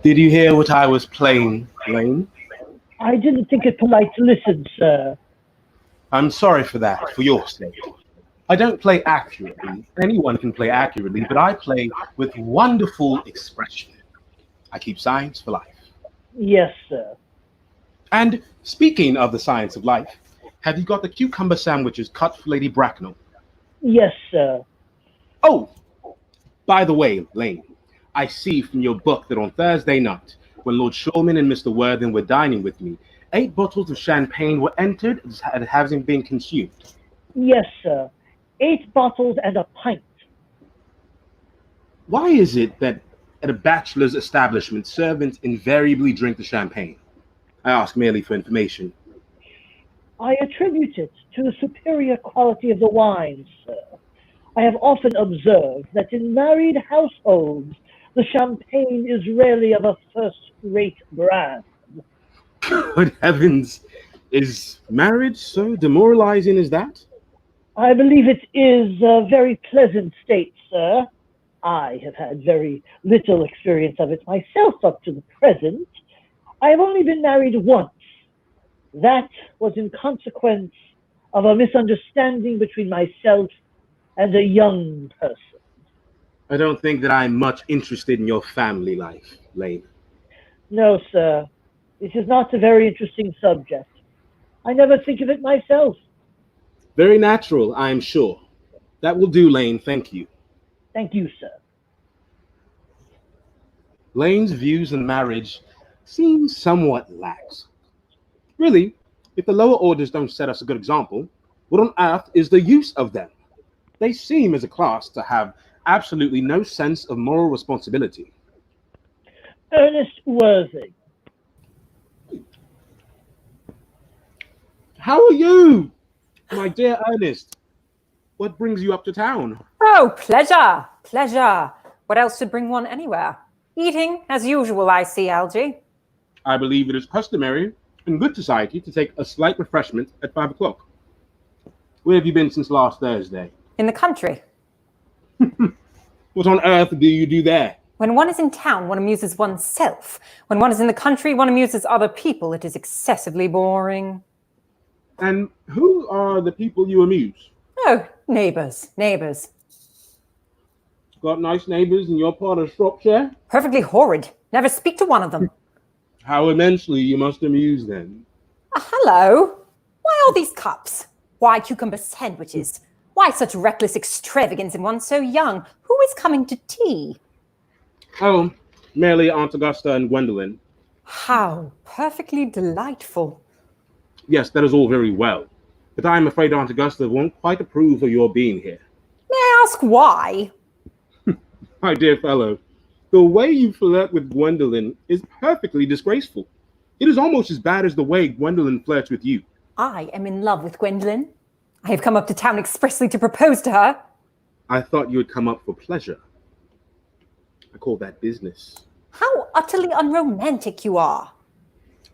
Did you hear what I was playing, Lane? I didn't think it polite to listen, sir. I'm sorry for that, for your sake. I don't play accurately. Anyone can play accurately, but I play with wonderful expression. I keep science for life. Yes, sir. And speaking of the science of life, have you got the cucumber sandwiches cut for Lady Bracknell? Yes, sir. Oh, by the way, Lane, I see from your book that on Thursday night, when Lord Shulman and Mr. Worthing were dining with me, 8 bottles of champagne were entered as having been consumed. Yes, sir. 8 bottles and a pint. Why is it that at a bachelor's establishment, servants invariably drink the champagne? I ask merely for information. I attribute it to the superior quality of the wines, sir. I have often observed that in married households, the champagne is rarely of a first-rate brand. Good heavens, is marriage so demoralizing as that? I believe it is a very pleasant state, sir. I have had very little experience of it myself up to the present. I have only been married once. That was in consequence of a misunderstanding between myself and a young person. I don't think that I'm much interested in your family life, Lane. No, sir. It is not a very interesting subject. I never think of it myself. Very natural, I am sure. That will do, Lane, thank you. Thank you, sir. Lane's views on marriage seem somewhat lax. Really, if the lower orders don't set us a good example, what on earth is the use of them? They seem, as a class, to have absolutely no sense of moral responsibility. Ernest Worthing. How are you, my dear Ernest? What brings you up to town? Oh, pleasure, pleasure. What else should bring one anywhere? Eating, as usual, I see, Algie. I believe it is customary in good society to take a slight refreshment at 5 o'clock. Where have you been since last Thursday? In the country. What on earth do you do there? When one is in town, one amuses oneself. When one is in the country, one amuses other people. It is excessively boring. And who are the people you amuse? Oh, neighbours, neighbours. Got nice neighbours in your part of Shropshire? Perfectly horrid. Never speak to one of them. How immensely you must amuse them. Hello. Why all these cups? Why cucumber sandwiches? Why such reckless extravagance in one so young? Who is coming to tea? Oh, merely Aunt Augusta and Gwendolyn. How perfectly delightful. Yes, that is all very well. But I am afraid Aunt Augusta won't quite approve of your being here. May I ask why? My dear fellow, the way you flirt with Gwendolyn is perfectly disgraceful. It is almost as bad as the way Gwendolyn flirts with you. I am in love with Gwendolyn. I have come up to town expressly to propose to her. I thought you had come up for pleasure. I call that business. How utterly unromantic you are.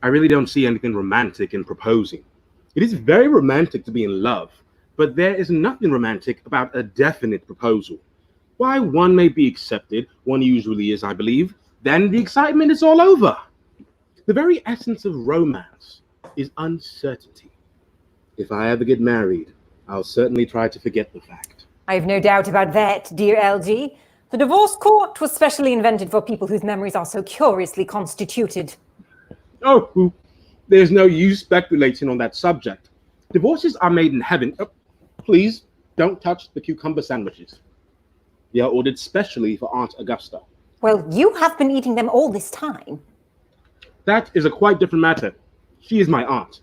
I really don't see anything romantic in proposing. It is very romantic to be in love, but there is nothing romantic about a definite proposal. Why, one may be accepted, one usually is, I believe, then the excitement is all over. The very essence of romance is uncertainty. If I ever get married, I'll certainly try to forget the fact. I have no doubt about that, dear LG. The divorce court was specially invented for people whose memories are so curiously constituted. Oh, there's no use speculating on that subject. Divorces are made in heaven. Please don't touch the cucumber sandwiches. They are ordered specially for Aunt Augusta. Well, you have been eating them all this time. That is a quite different matter. She is my aunt.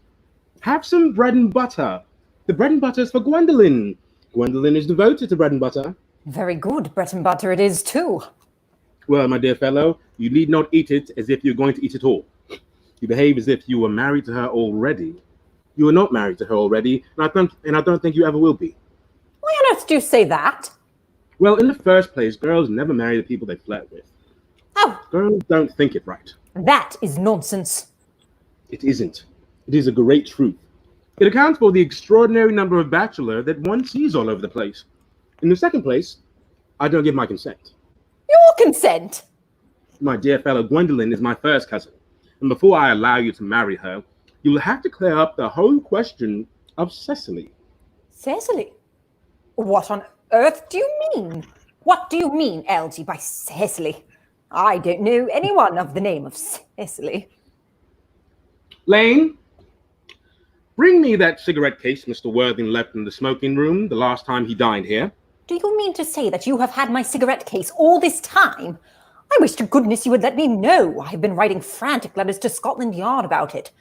Have some bread and butter. The bread and butter is for Gwendolyn. Gwendolyn is devoted to bread and butter. Very good bread and butter it is, too. Well, my dear fellow, you need not eat it as if you're going to eat it all. You behave as if you were married to her already. You are not married to her already, and I don't think you ever will be. Why on earth do you say that? Well, in the first place, girls never marry the people they flirt with. Oh, Girls don't think it right. that is nonsense. It isn't. It is a great truth. It accounts for the extraordinary number of bachelors that one sees all over the place. In the second place, I don't give my consent. Your consent? My dear fellow, Gwendolyn is my first cousin, and before I allow you to marry her, you will have to clear up the whole question of Cecily. Cecily? What on earth do you mean? What do you mean, Algie, by Cecily? I don't know anyone of the name of Cecily. Lane, bring me that cigarette case Mr. Worthing left in the smoking room the last time he dined here. Do you mean to say that you have had my cigarette case all this time? I wish to goodness you would let me know. I have been writing frantic letters to Scotland Yard about it.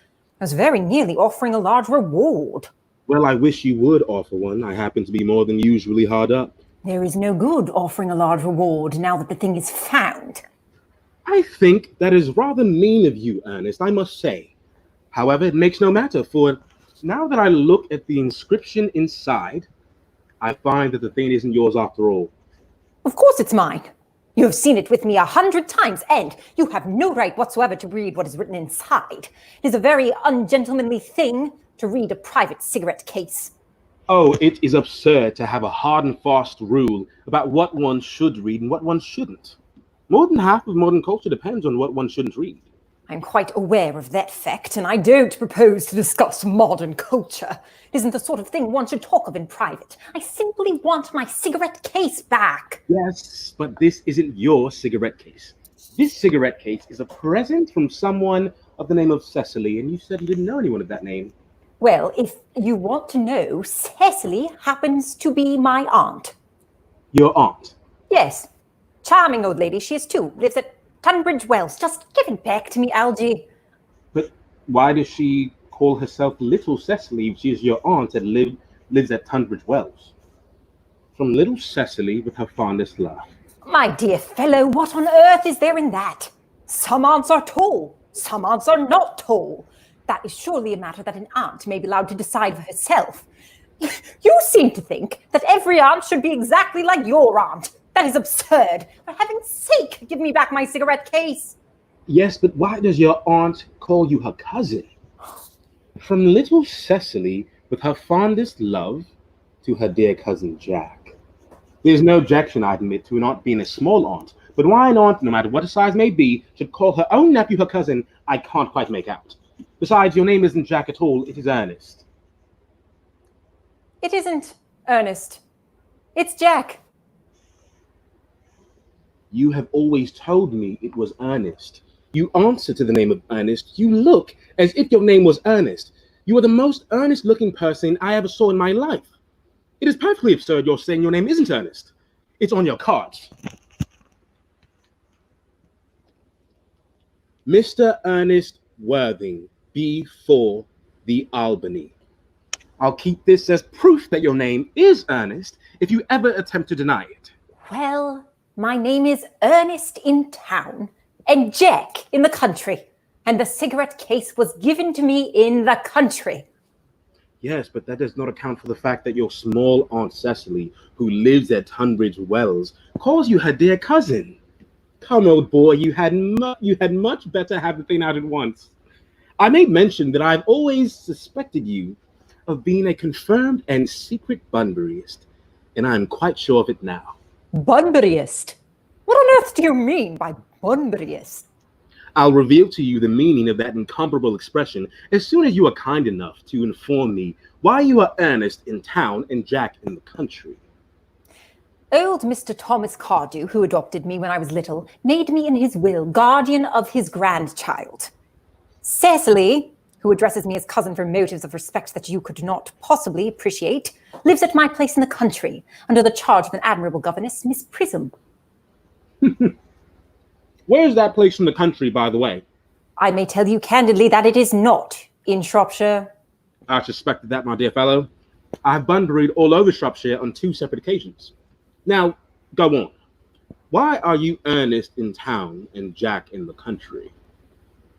I was very nearly offering a large reward. Well, I wish you would offer one. I happen to be more than usually hard up. There is no good offering a large reward now that the thing is found. I think that is rather mean of you, Ernest, I must say. However, it makes no matter, for now that I look at the inscription inside, I find that the thing isn't yours after all. Of course it's mine. You have seen it with me 100 times, and you have no right whatsoever to read what is written inside. It is a very ungentlemanly thing to read a private cigarette case. Oh, it is absurd to have a hard and fast rule about what one should read and what one shouldn't. More than half of modern culture depends on what one shouldn't read. I'm quite aware of that fact, and I don't propose to discuss modern culture. It isn't the sort of thing one should talk of in private. I simply want my cigarette case back. Yes, but this isn't your cigarette case. This cigarette case is a present from someone of the name of Cecily, and you said you didn't know anyone of that name. Well, if you want to know, Cecily happens to be my aunt. Your aunt? Yes. Charming old lady she is too. Lives at Tunbridge Wells. Just give it back to me, Algie. But why does she call herself Little Cecily if she is your aunt that lives at Tunbridge Wells? From Little Cecily with her fondest love. My dear fellow, what on earth is there in that? Some aunts are tall. Some aunts are not tall. That is surely a matter that an aunt may be allowed to decide for herself. You seem to think that every aunt should be exactly like your aunt. That is absurd. For heaven's sake, give me back my cigarette case. Yes, but why does your aunt call you her cousin? From Little Cecily with her fondest love to her dear cousin Jack. There's no objection, I admit, to an aunt being a small aunt, but why an aunt, no matter what her size may be, should call her own nephew her cousin, I can't quite make out. Besides, your name isn't Jack at all, it is Ernest. It isn't Ernest. It's Jack. You have always told me it was Ernest. You answer to the name of Ernest. You look as if your name was Ernest. You are the most earnest-looking person I ever saw in my life. It is perfectly absurd you're saying your name isn't Ernest. It's on your cards. Mr. Ernest Worthing, B4, the Albany. I'll keep this as proof that your name is Ernest if you ever attempt to deny it. Well, my name is Ernest in town and Jack in the country, and the cigarette case was given to me in the country. Yes, but that does not account for the fact that your small Aunt Cecily, who lives at Tunbridge Wells, calls you her dear cousin. Come, old boy, you had much better have the thing out at once. I may mention that I've always suspected you of being a confirmed and secret Bunburyist, and I'm quite sure of it now. Bunburyist? What on earth do you mean by Bunburyist? I'll reveal to you the meaning of that incomparable expression as soon as you are kind enough to inform me why you are Ernest in town and Jack in the country. Old Mr. Thomas Cardew, who adopted me when I was little, made me in his will guardian of his grandchild. Cecily, who addresses me as cousin for motives of respect that you could not possibly appreciate, lives at my place in the country, under the charge of an admirable governess, Miss Prism. Where is that place in the country, by the way? I may tell you candidly that it is not in Shropshire. I suspected that, my dear fellow. I have Bunburied all over Shropshire on 2 separate occasions. Now, go on. Why are you Ernest in town and Jack in the country?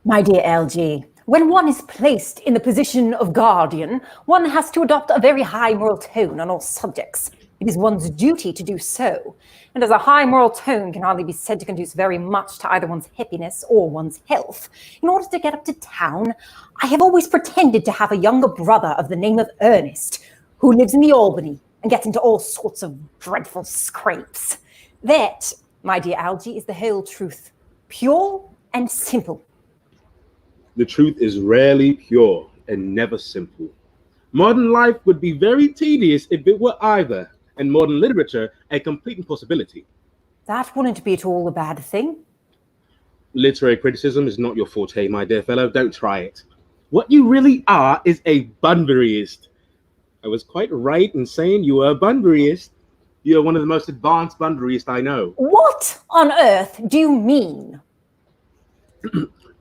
My dear Algy, when one is placed in the position of guardian, one has to adopt a very high moral tone on all subjects. It is one's duty to do so. And as a high moral tone can hardly be said to conduce very much to either one's happiness or one's health, in order to get up to town, I have always pretended to have a younger brother of the name of Ernest, who lives in the Albany and gets into all sorts of dreadful scrapes. That, my dear Algy, is the whole truth. Pure and simple. The truth is rarely pure and never simple. Modern life would be very tedious if it were either, and modern literature a complete impossibility. That wouldn't be at all a bad thing. Literary criticism is not your forte, my dear fellow. Don't try it. What you really are is a Bunburyist. I was quite right in saying you are a Bunburyist. You are one of the most advanced Bunburyists I know. What on earth do you mean?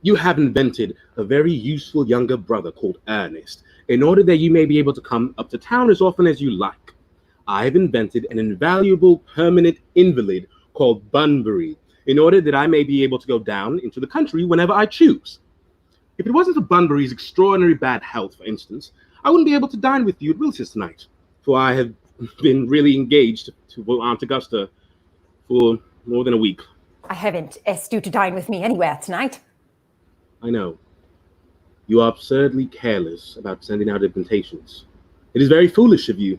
You have invented a very useful younger brother called Ernest, in order that you may be able to come up to town as often as you like. I have invented an invaluable permanent invalid called Bunbury, in order that I may be able to go down into the country whenever I choose. If it wasn't for Bunbury's extraordinary bad health, for instance, I wouldn't be able to dine with you at Willis's tonight, for I have been really engaged to Aunt Augusta for more than a week. I haven't asked you to dine with me anywhere tonight. I know. You are absurdly careless about sending out invitations. It is very foolish of you.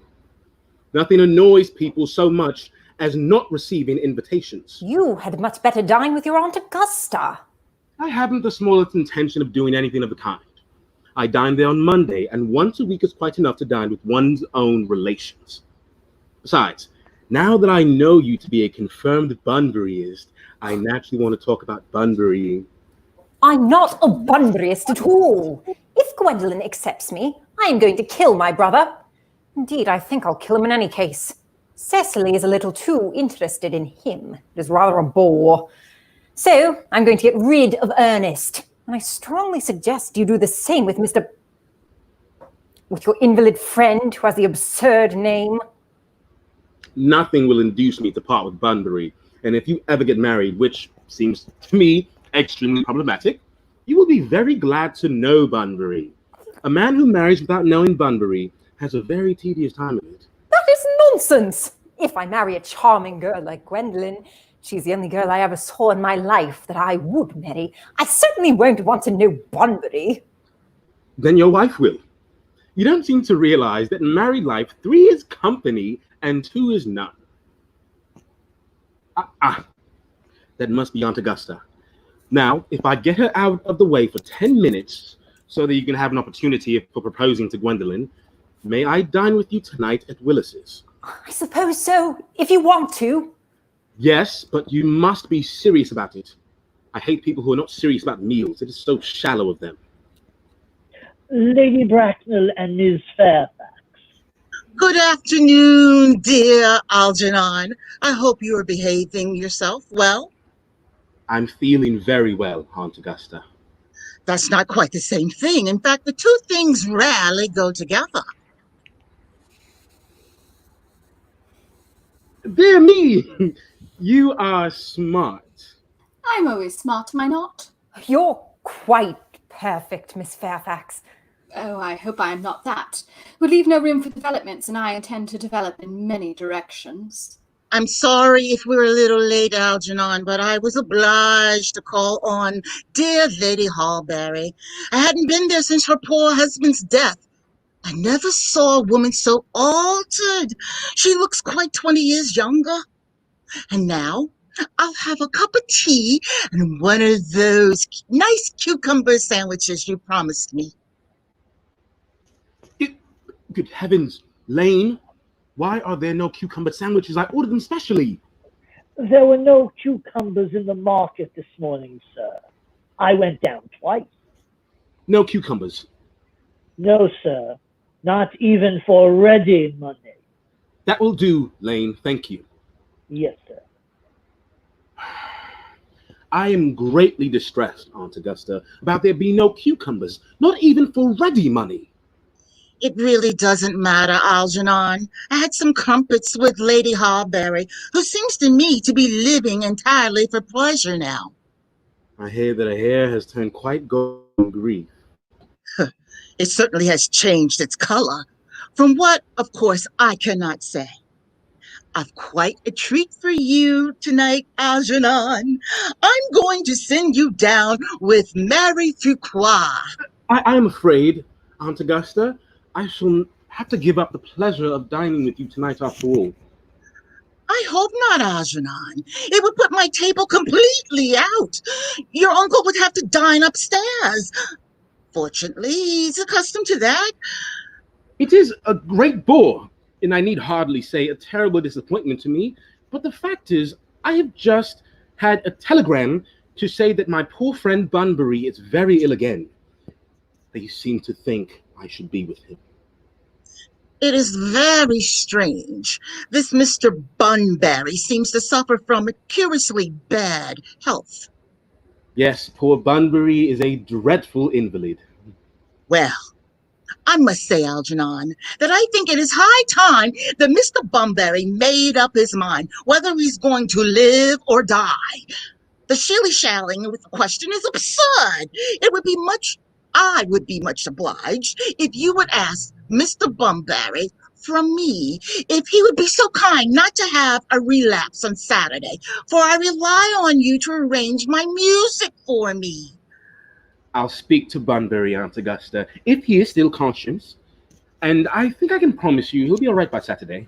Nothing annoys people so much as not receiving invitations. You had much better dine with your Aunt Augusta. I haven't the smallest intention of doing anything of the kind. I dine there on Monday, and once a week is quite enough to dine with one's own relations. Besides, now that I know you to be a confirmed Bunburyist, I naturally want to talk about Bunburying. I'm not a Bunburyist at all. If Gwendolyn accepts me, I am going to kill my brother. Indeed, I think I'll kill him in any case. Cecily is a little too interested in him. It is rather a bore. So I'm going to get rid of Ernest. And I strongly suggest you do the same with with your invalid friend who has the absurd name. Nothing will induce me to part with Bunbury. And if you ever get married, which seems to me extremely problematic, you will be very glad to know Bunbury. A man who marries without knowing Bunbury has a very tedious time of it. That is nonsense. If I marry a charming girl like Gwendolyn, she's the only girl I ever saw in my life that I would marry, I certainly won't want to know Bunbury. Then your wife will. You don't seem to realize that in married life, 3 is company and 2 is none. That must be Aunt Augusta. Now, if I get her out of the way for 10 minutes so that you can have an opportunity for proposing to Gwendolyn, may I dine with you tonight at Willis's? I suppose so, if you want to. Yes, but you must be serious about it. I hate people who are not serious about meals. It is so shallow of them. Lady Bracknell and Ms. Fairfax. Good afternoon, dear Algernon. I hope you are behaving yourself well. I'm feeling very well, Aunt Augusta. That's not quite the same thing. In fact, the 2 things rarely go together. Dear me, you are smart. I'm always smart, am I not? You're quite perfect, Miss Fairfax. Oh, I hope I am not that. We leave no room for developments, and I intend to develop in many directions. I'm sorry if we're a little late, Algernon, but I was obliged to call on dear Lady Hallberry. I hadn't been there since her poor husband's death. I never saw a woman so altered. She looks quite 20 years younger. And now I'll have a cup of tea and one of those nice cucumber sandwiches you promised me. Good heavens, Lane, why are there no cucumber sandwiches? I ordered them specially. There were no cucumbers in the market this morning, sir. I went down twice. No cucumbers. No, sir. Not even for ready money. That will do, Lane. Thank you. Yes, sir. I am greatly distressed, Aunt Augusta, about there being no cucumbers, not even for ready money. It really doesn't matter, Algernon. I had some crumpets with Lady Hallberry, who seems to me to be living entirely for pleasure now. I hear that her hair has turned quite gold from grief. It certainly has changed its color. From what, of course, I cannot say. I've quite a treat for you tonight, Algernon. I'm going to send you down with Mary Fuqua. I am afraid, Aunt Augusta, I shall have to give up the pleasure of dining with you tonight after all. I hope not, Algernon. It would put my table completely out. Your uncle would have to dine upstairs. Fortunately, he's accustomed to that. It is a great bore, and I need hardly say a terrible disappointment to me, but the fact is, I have just had a telegram to say that my poor friend Bunbury is very ill again. They seem to think I should be with him. It is very strange. This Mr. Bunbury seems to suffer from a curiously bad health. Yes, poor Bunbury is a dreadful invalid. Well, I must say, Algernon, that I think it is high time that Mr. Bunbury made up his mind whether he's going to live or die. The shilly-shallying with the question is absurd. I would be much obliged if you would ask Mr. Bunbury from me if he would be so kind not to have a relapse on Saturday, for I rely on you to arrange my music for me. I'll speak to Bunbury, Aunt Augusta, if he is still conscious, and I think I can promise you he'll be all right by Saturday.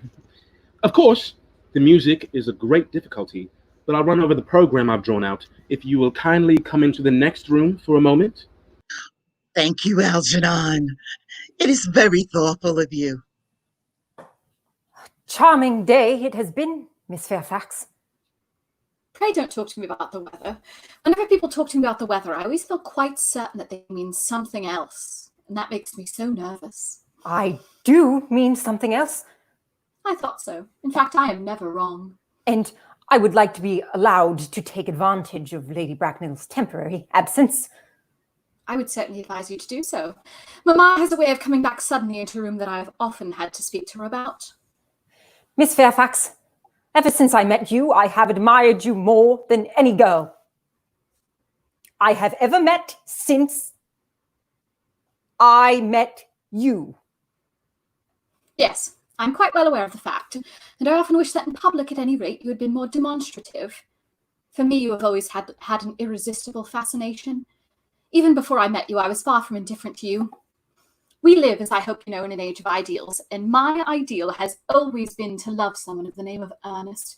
Of course, the music is a great difficulty, but I'll run over the program I've drawn out if you will kindly come into the next room for a moment. Thank you, Algernon. It is very thoughtful of you. Charming day it has been, Miss Fairfax. Pray don't talk to me about the weather. Whenever people talk to me about the weather, I always feel quite certain that they mean something else, and that makes me so nervous. I do mean something else. I thought so. In fact, I am never wrong. And I would like to be allowed to take advantage of Lady Bracknell's temporary absence. I would certainly advise you to do so. Mamma has a way of coming back suddenly into a room that I have often had to speak to her about. Miss Fairfax, ever since I met you, I have admired you more than any girl I have ever met since I met you. Yes, I'm quite well aware of the fact, and I often wish that in public, at any rate, you had been more demonstrative. For me, you have always had an irresistible fascination. Even before I met you, I was far from indifferent to you. We live, as I hope you know, in an age of ideals, and my ideal has always been to love someone of the name of Ernest.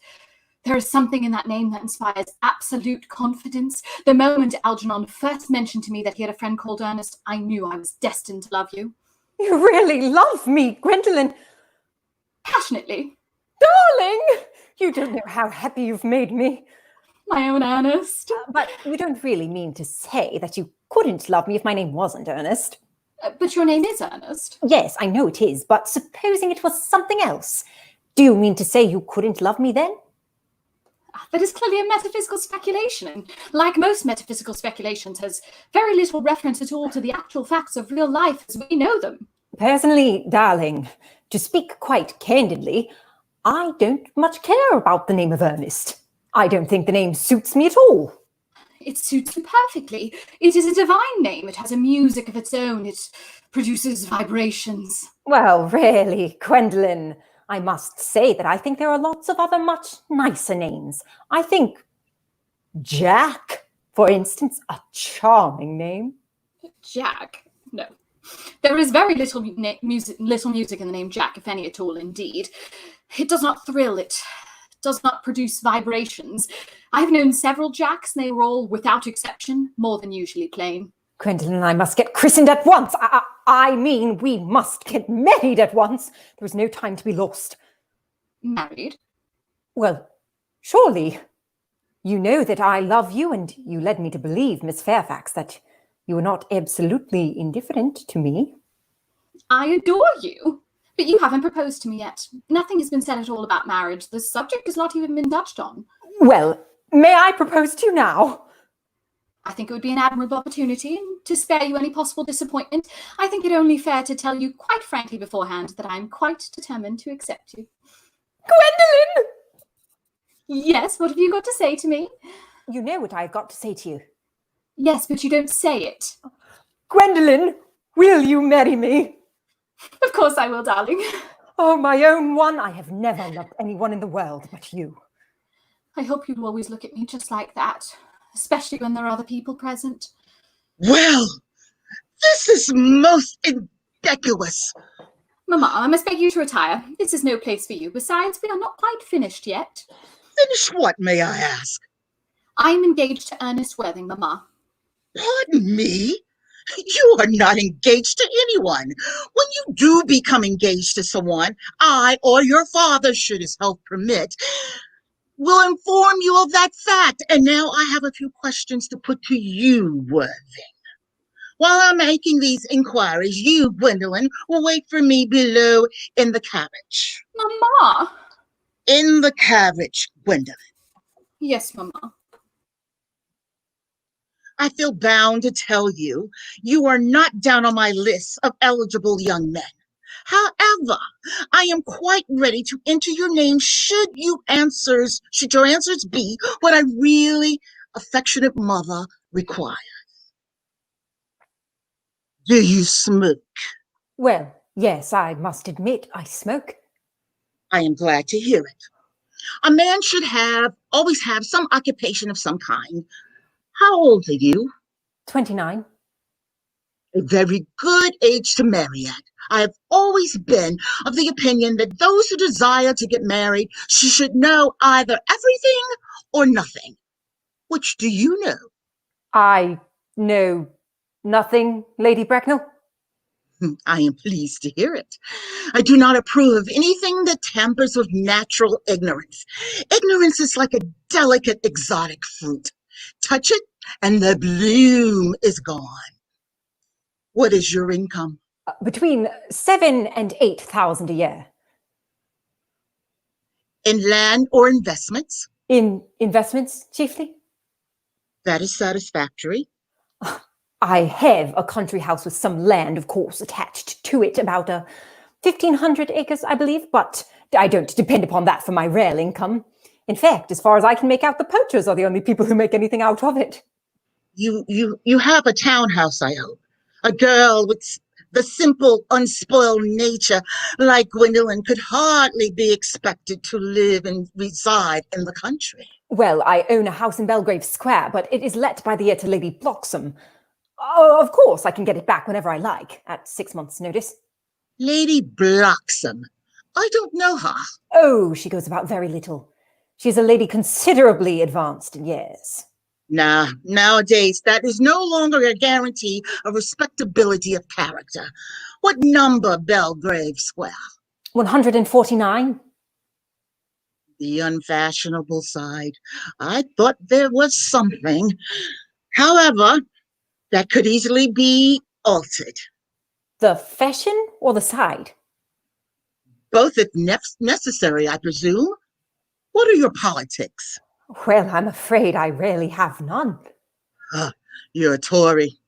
There is something in that name that inspires absolute confidence. The moment Algernon first mentioned to me that he had a friend called Ernest, I knew I was destined to love you. You really love me, Gwendolyn. Passionately. Darling, you don't know how happy you've made me. My own Ernest. But you don't really mean to say that you couldn't love me if my name wasn't Ernest. But your name is Ernest. Yes, I know it is, but supposing it was something else, do you mean to say you couldn't love me then? That is clearly a metaphysical speculation, and like most metaphysical speculations, has very little reference at all to the actual facts of real life as we know them. Personally, darling, to speak quite candidly, I don't much care about the name of Ernest. I don't think the name suits me at all. It suits you perfectly. It is a divine name. It has a music of its own. It produces vibrations. Well, really, Gwendolyn, I must say that I think there are lots of other much nicer names. I think Jack, for instance, a charming name. Jack? No. There is very little music in the name Jack, if any at all, indeed. It does not thrill. It does not produce vibrations. I have known several Jacks, and they were all, without exception, more than usually plain. Gwendolyn and I must get christened at once. I mean, we must get married at once. There is no time to be lost. Married? Well, surely. You know that I love you, and you led me to believe, Miss Fairfax, that You are not absolutely indifferent to me. I adore you. But you haven't proposed to me yet. Nothing has been said at all about marriage. The subject has not even been touched on. Well, may I propose to you now? I think it would be an admirable opportunity, and to spare you any possible disappointment, I think it only fair to tell you quite frankly beforehand that I am quite determined to accept you. Gwendolyn! Yes, what have you got to say to me? You know what I've got to say to you. Yes, but you don't say it. Gwendolyn, will you marry me? Of course I will, darling. Oh, my own one, I have never loved anyone in the world but you. I hope you'll always look at me just like that, especially when there are other people present. Well, this is most indecorous. Mamma, I must beg you to retire. This is no place for you. Besides, we are not quite finished yet. Finish what, may I ask? I am engaged to Ernest Worthing, Mamma. Pardon me? You are not engaged to anyone. When you do become engaged to someone, I or your father, should his health permit, will inform you of that fact. And now I have a few questions to put to you, Worthing. While I'm making these inquiries, you, Gwendolyn, will wait for me below in the carriage. Mamma! In the carriage, Gwendolyn. Yes, Mamma. I feel bound to tell you, you are not down on my list of eligible young men. However, I am quite ready to enter your name should your answers be what I really affectionate mother requires. Do you smoke? Well, yes, I must admit I smoke. I am glad to hear it. A man should always have some occupation of some kind. How old are you? 29. A very good age to marry at. I have always been of the opinion that those who desire to get married should know either everything or nothing. Which do you know? I know nothing, Lady Bracknell. I am pleased to hear it. I do not approve of anything that tampers with natural ignorance. Ignorance is like a delicate exotic fruit. Touch it and the bloom is gone. What is your income? Between 7,000 and 8,000 a year. In land or investments? In investments, chiefly. That is satisfactory. I have a country house with some land, of course, attached to it, about 1,500 acres, I believe, but I don't depend upon that for my real income. In fact, as far as I can make out, the poachers are the only people who make anything out of it. You have a townhouse, I hope. A girl with the simple, unspoiled nature like Gwendolyn could hardly be expected to live and reside in the country. Well, I own a house in Belgrave Square, but it is let by the year to Lady Bloxham. Oh, of course, I can get it back whenever I like, at 6 months' notice. Lady Bloxham? I don't know her. Oh, she goes about very little. She's a lady considerably advanced in years. Nah, nowadays that is no longer a guarantee of respectability of character. What number Belgrave Square? 149. The unfashionable side. I thought there was something. However, that could easily be altered. The fashion or the side? Both if necessary, I presume. What are your politics? Well, I'm afraid I rarely have none. You're a Tory.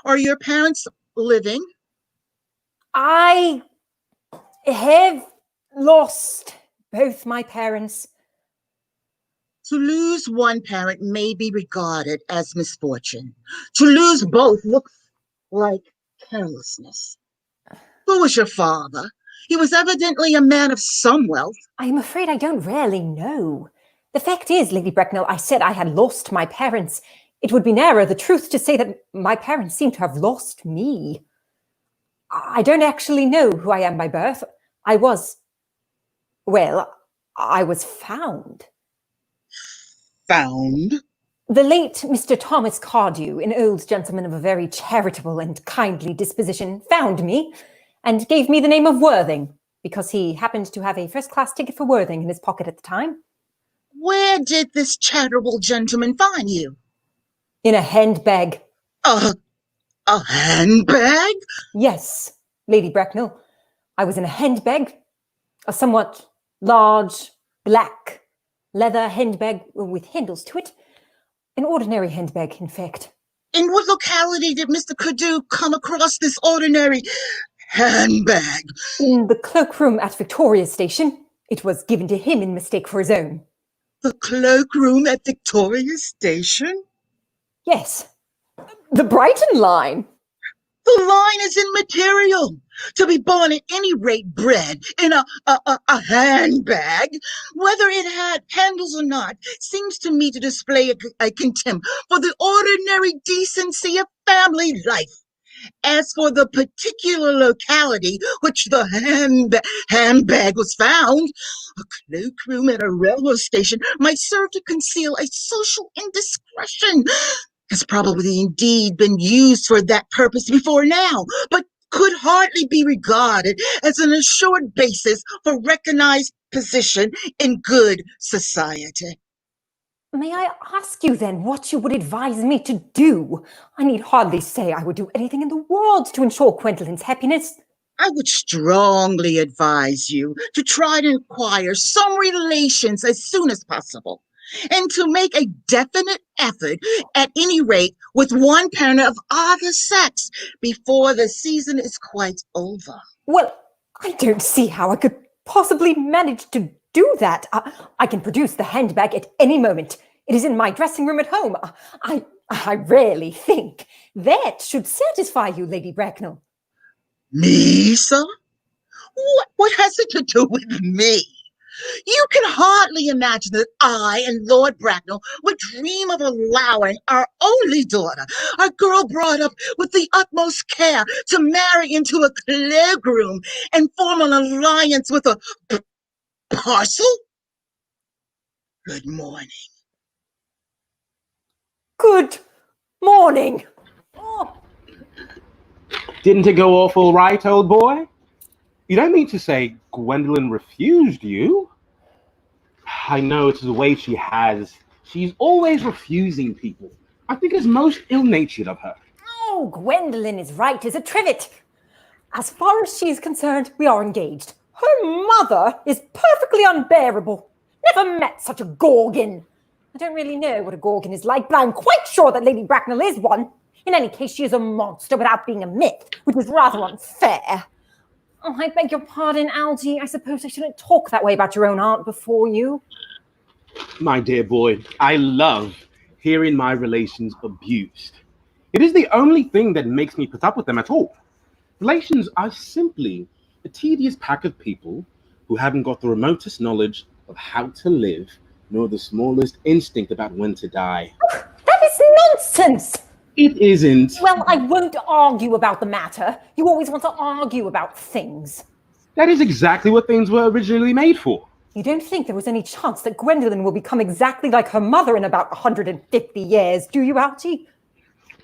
Are your parents living? I have lost both my parents. To lose one parent may be regarded as misfortune. To lose both looks like carelessness. Who was your father? He was evidently a man of some wealth. I'm afraid I don't really know. The fact is, Lady Bracknell, I said I had lost my parents. It would be nearer the truth to say that my parents seem to have lost me. I don't actually know who I am by birth. I was found. Found? The late Mr. Thomas Cardew, an old gentleman of a very charitable and kindly disposition, found me and gave me the name of Worthing, because he happened to have a first-class ticket for Worthing in his pocket at the time. Where did this charitable gentleman find you? In a handbag. A handbag? Yes, Lady Bracknell. I was in a handbag, a somewhat large, black, leather handbag with handles to it. An ordinary handbag, in fact. In what locality did Mr. Cadew come across this ordinary handbag? In the cloakroom at Victoria Station. It was given to him in mistake for his own. The cloakroom at Victoria Station? Yes. The Brighton line. The line is immaterial. To be born at any rate bred in a handbag, whether it had handles or not, seems to me to display a contempt for the ordinary decency of family life. As for the particular locality which the handbag was found, a cloakroom at a railway station might serve to conceal a social indiscretion. Has probably indeed been used for that purpose before now, but could hardly be regarded as an assured basis for recognized position in good society. May I ask you then what you would advise me to do? I need hardly say I would do anything in the world to ensure Gwendolyn's happiness. I would strongly advise you to try to acquire some relations as soon as possible, and to make a definite effort, at any rate, with one parent of either sex before the season is quite over. Well, I don't see how I could possibly manage to do that. I can produce the handbag at any moment. It is in my dressing room at home. I rarely think. That should satisfy you, Lady Bracknell. Me, sir? What has it to do with me? You can hardly imagine that I and Lord Bracknell would dream of allowing our only daughter, a girl brought up with the utmost care, to marry into a cloakroom and form an alliance with a parcel? Good morning. Good morning. Oh. Didn't it go off all right, old boy? You don't mean to say Gwendolyn refused you? I know it's the way she has. She's always refusing people. I think it's most ill-natured of her. Oh, Gwendolyn is right as a trivet. As far as she's concerned, we are engaged. Her mother is perfectly unbearable. Never met such a gorgon. I don't really know what a gorgon is like, but I'm quite sure that Lady Bracknell is one. In any case, she is a monster without being a myth, which is rather unfair. Oh, I beg your pardon, Algie. I suppose I shouldn't talk that way about your own aunt before you. My dear boy, I love hearing my relations abused. It is the only thing that makes me put up with them at all. Relations are simply a tedious pack of people who haven't got the remotest knowledge of how to live, nor the smallest instinct about when to die. That is nonsense! It isn't. Well, I won't argue about the matter. You always want to argue about things. That is exactly what things were originally made for. You don't think there was any chance that Gwendolyn will become exactly like her mother in about 150 years, do you, Algie?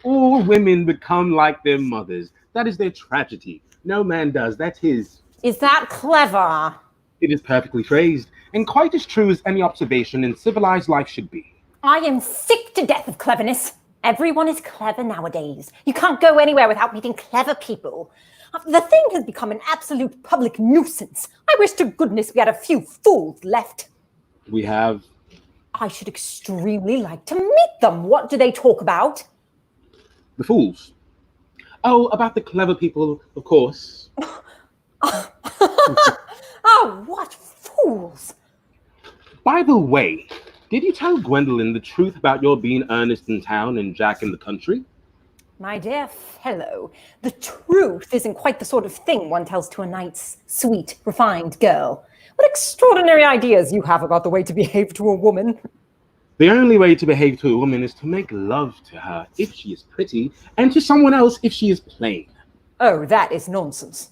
All women become like their mothers. That is their tragedy. No man does. That's his. Is that clever? It is perfectly phrased, and quite as true as any observation in civilized life should be. I am sick to death of cleverness. Everyone is clever nowadays. You can't go anywhere without meeting clever people. The thing has become an absolute public nuisance. I wish to goodness we had a few fools left. We have. I should extremely like to meet them. What do they talk about? The fools. Oh, about the clever people, of course. Oh, what fools! By the way, did you tell Gwendolyn the truth about your being Ernest in town and Jack in the country? My dear fellow, the truth isn't quite the sort of thing one tells to a nice, sweet, refined girl. What extraordinary ideas you have about the way to behave to a woman. The only way to behave to a woman is to make love to her if she is pretty, and to someone else if she is plain. Oh, that is nonsense.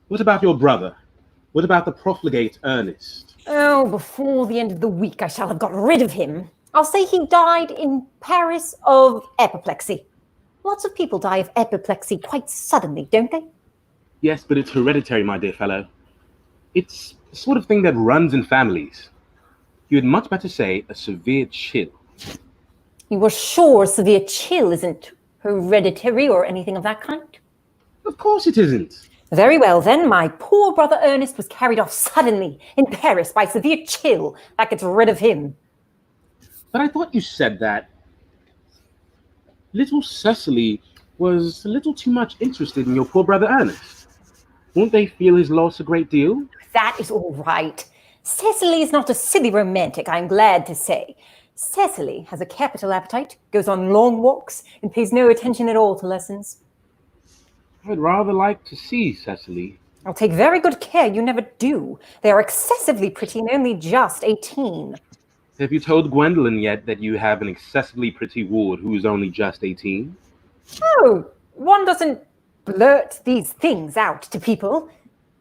What about your brother? What about the profligate Ernest? Oh, before the end of the week I shall have got rid of him. I'll say he died in Paris of apoplexy. Lots of people die of apoplexy quite suddenly, don't they? Yes, but it's hereditary, my dear fellow. It's the sort of thing that runs in families. You had much better say a severe chill. You were sure a severe chill isn't hereditary or anything of that kind? Of course it isn't. Very well then, my poor brother Ernest was carried off suddenly in Paris by severe chill. That gets rid of him. But I thought you said that little Cecily was a little too much interested in your poor brother Ernest. Won't they feel his loss a great deal? That is all right. Cecily is not a silly romantic, I'm glad to say. Cecily has a capital appetite, goes on long walks, and pays no attention at all to lessons. I'd rather like to see Cecily. I'll take very good care you never do. They are excessively pretty and only just 18. Have you told Gwendolyn yet that you have an excessively pretty ward who is only just 18? Oh, one doesn't blurt these things out to people.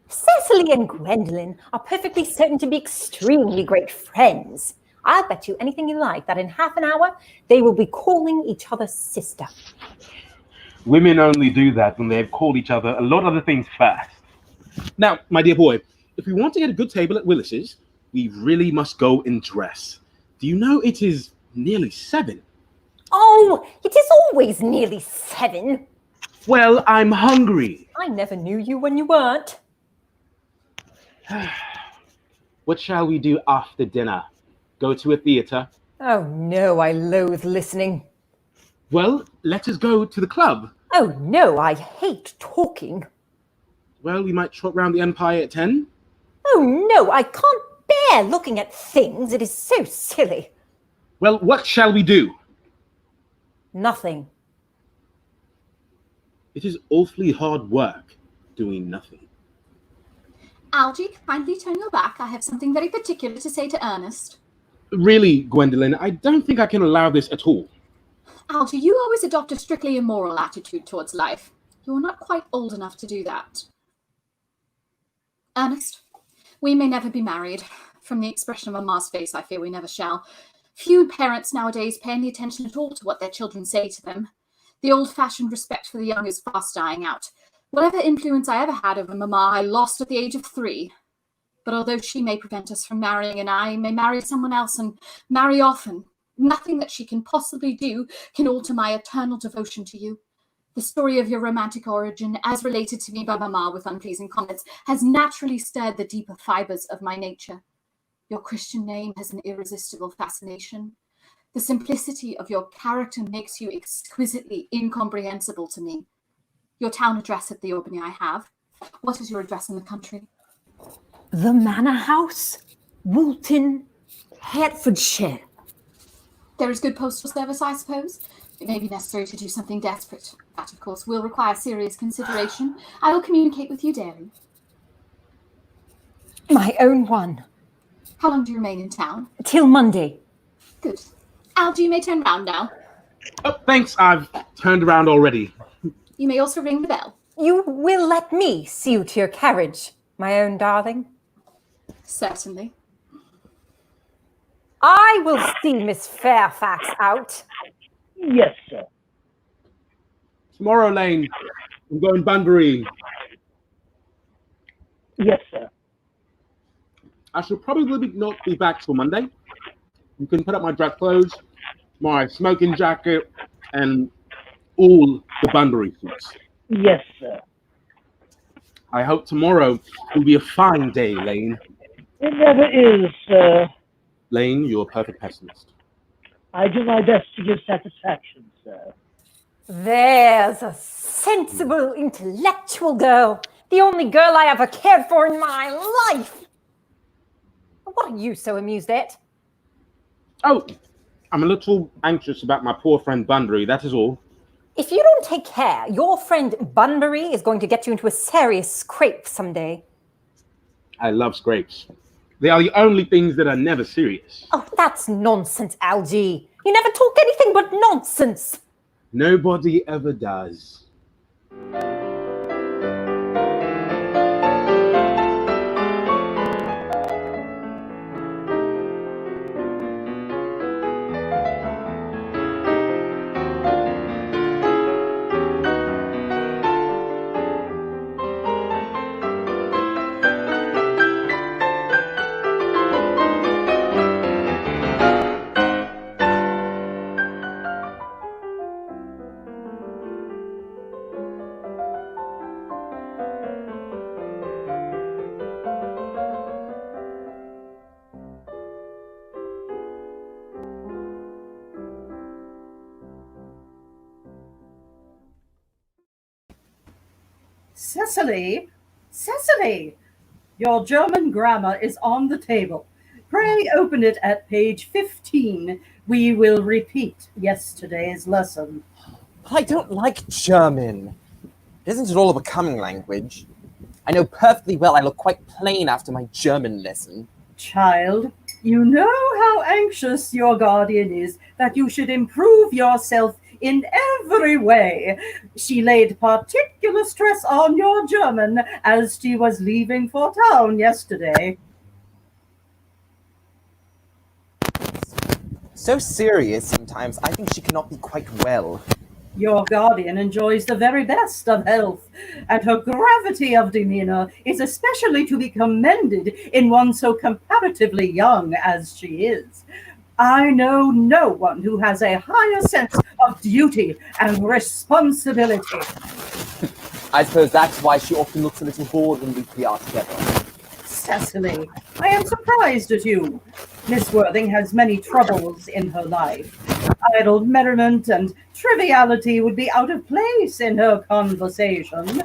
Cecily and Gwendolyn are perfectly certain to be extremely great friends. I'll bet you anything you like that in half an hour they will be calling each other sister. Women only do that when they have called each other a lot of other things first. Now, my dear boy, if we want to get a good table at Willis's, we really must go in dress. Do you know it is nearly 7? Oh, it is always nearly 7. Well, I'm hungry. I never knew you when you weren't. What shall we do after dinner? Go to a theatre? Oh no, I loathe listening. Well, let us go to the club. Oh no, I hate talking. Well, we might trot round the Empire at 10. Oh no, I can't bear looking at things. It is so silly. Well, what shall we do? Nothing. It is awfully hard work doing nothing. Algie, kindly turn your back. I have something very particular to say to Ernest. Really, Gwendolyn, I don't think I can allow this at all. Algie, you always adopt a strictly immoral attitude towards life. You're not quite old enough to do that. Ernest, we may never be married. From the expression of Mamma's face, I fear we never shall. Few parents nowadays pay any attention at all to what their children say to them. The old-fashioned respect for the young is fast dying out. Whatever influence I ever had over Mamma, I lost at the age of 3. But although she may prevent us from marrying, and I may marry someone else and marry often, nothing that she can possibly do can alter my eternal devotion to you. The story of your romantic origin, as related to me by Mamma with unpleasing comments, has naturally stirred the deeper fibres of my nature. Your Christian name has an irresistible fascination. The simplicity of your character makes you exquisitely incomprehensible to me. Your town address at the Albany I have. What is your address in the country? The Manor House, Woolton, Hertfordshire. There is good postal service, I suppose. It may be necessary to do something desperate. That, of course, will require serious consideration. I will communicate with you daily. My own one. How long do you remain in town? Till Monday. Good. Algie, you may turn round now. Oh, thanks, I've turned around already. You may also ring the bell. You will let me see you to your carriage, my own darling? Certainly. I will see Miss Fairfax out. Yes, sir. Tomorrow, Lane, I'm going Bunburying. Yes, sir. I shall probably not be back till Monday. You can put up my dress clothes, my smoking jacket, and all the Bunbury suits. Yes, sir. I hope tomorrow will be a fine day, Lane. It never is, sir. Lane, you're a perfect pessimist. I do my best to give satisfaction, sir. There's a sensible, intellectual girl. The only girl I ever cared for in my life. What are you so amused at? Oh, I'm a little anxious about my poor friend Bunbury, that is all. If you don't take care, your friend Bunbury is going to get you into a serious scrape someday. I love scrapes. They are the only things that are never serious. Oh, that's nonsense, Algie. You never talk anything but nonsense. Nobody ever does. Cecily! Cecily! Your German grammar is on the table. Pray open it at page 15. We will repeat yesterday's lesson. But I don't like German. It isn't at all a becoming language. I know perfectly well I look quite plain after my German lesson. Child, you know how anxious your guardian is that you should improve yourself in every way. She laid particular stress on your German as she was leaving for town yesterday. So serious sometimes, I think she cannot be quite well. Your guardian enjoys the very best of health, and her gravity of demeanor is especially to be commended in one so comparatively young as she is. I know no one who has a higher sense of duty and responsibility. I suppose that's why she often looks a little bored when we three are together. Cecily, I am surprised at you. Miss Worthing has many troubles in her life. Idle merriment and triviality would be out of place in her conversation.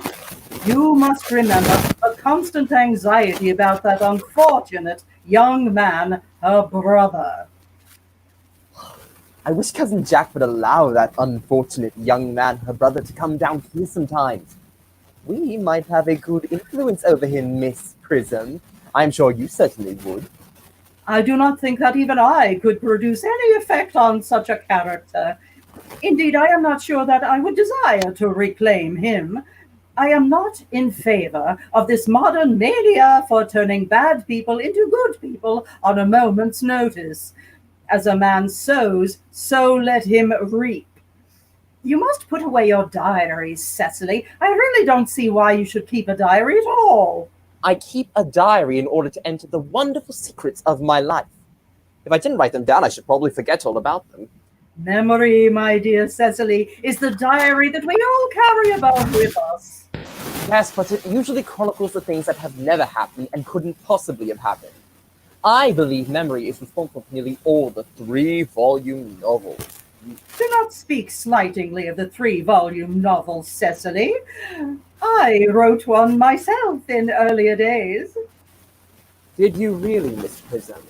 You must remember a constant anxiety about that unfortunate young man, her brother. I wish Cousin Jack would allow that unfortunate young man, her brother, to come down here sometimes. We might have a good influence over him, Miss Prism. I'm sure you certainly would. I do not think that even I could produce any effect on such a character. Indeed, I am not sure that I would desire to reclaim him. I am not in favor of this modern mania for turning bad people into good people on a moment's notice. As a man sows, so let him reap. You must put away your diaries, Cecily. I really don't see why you should keep a diary at all. I keep a diary in order to enter the wonderful secrets of my life. If I didn't write them down, I should probably forget all about them. Memory, my dear Cecily, is the diary that we all carry about with us. Yes, but it usually chronicles the things that have never happened and couldn't possibly have happened. I believe memory is responsible for nearly all the 3-volume novels. Do not speak slightingly of the 3-volume novel, Cecily. I wrote one myself in earlier days. Did you really, Miss Prism?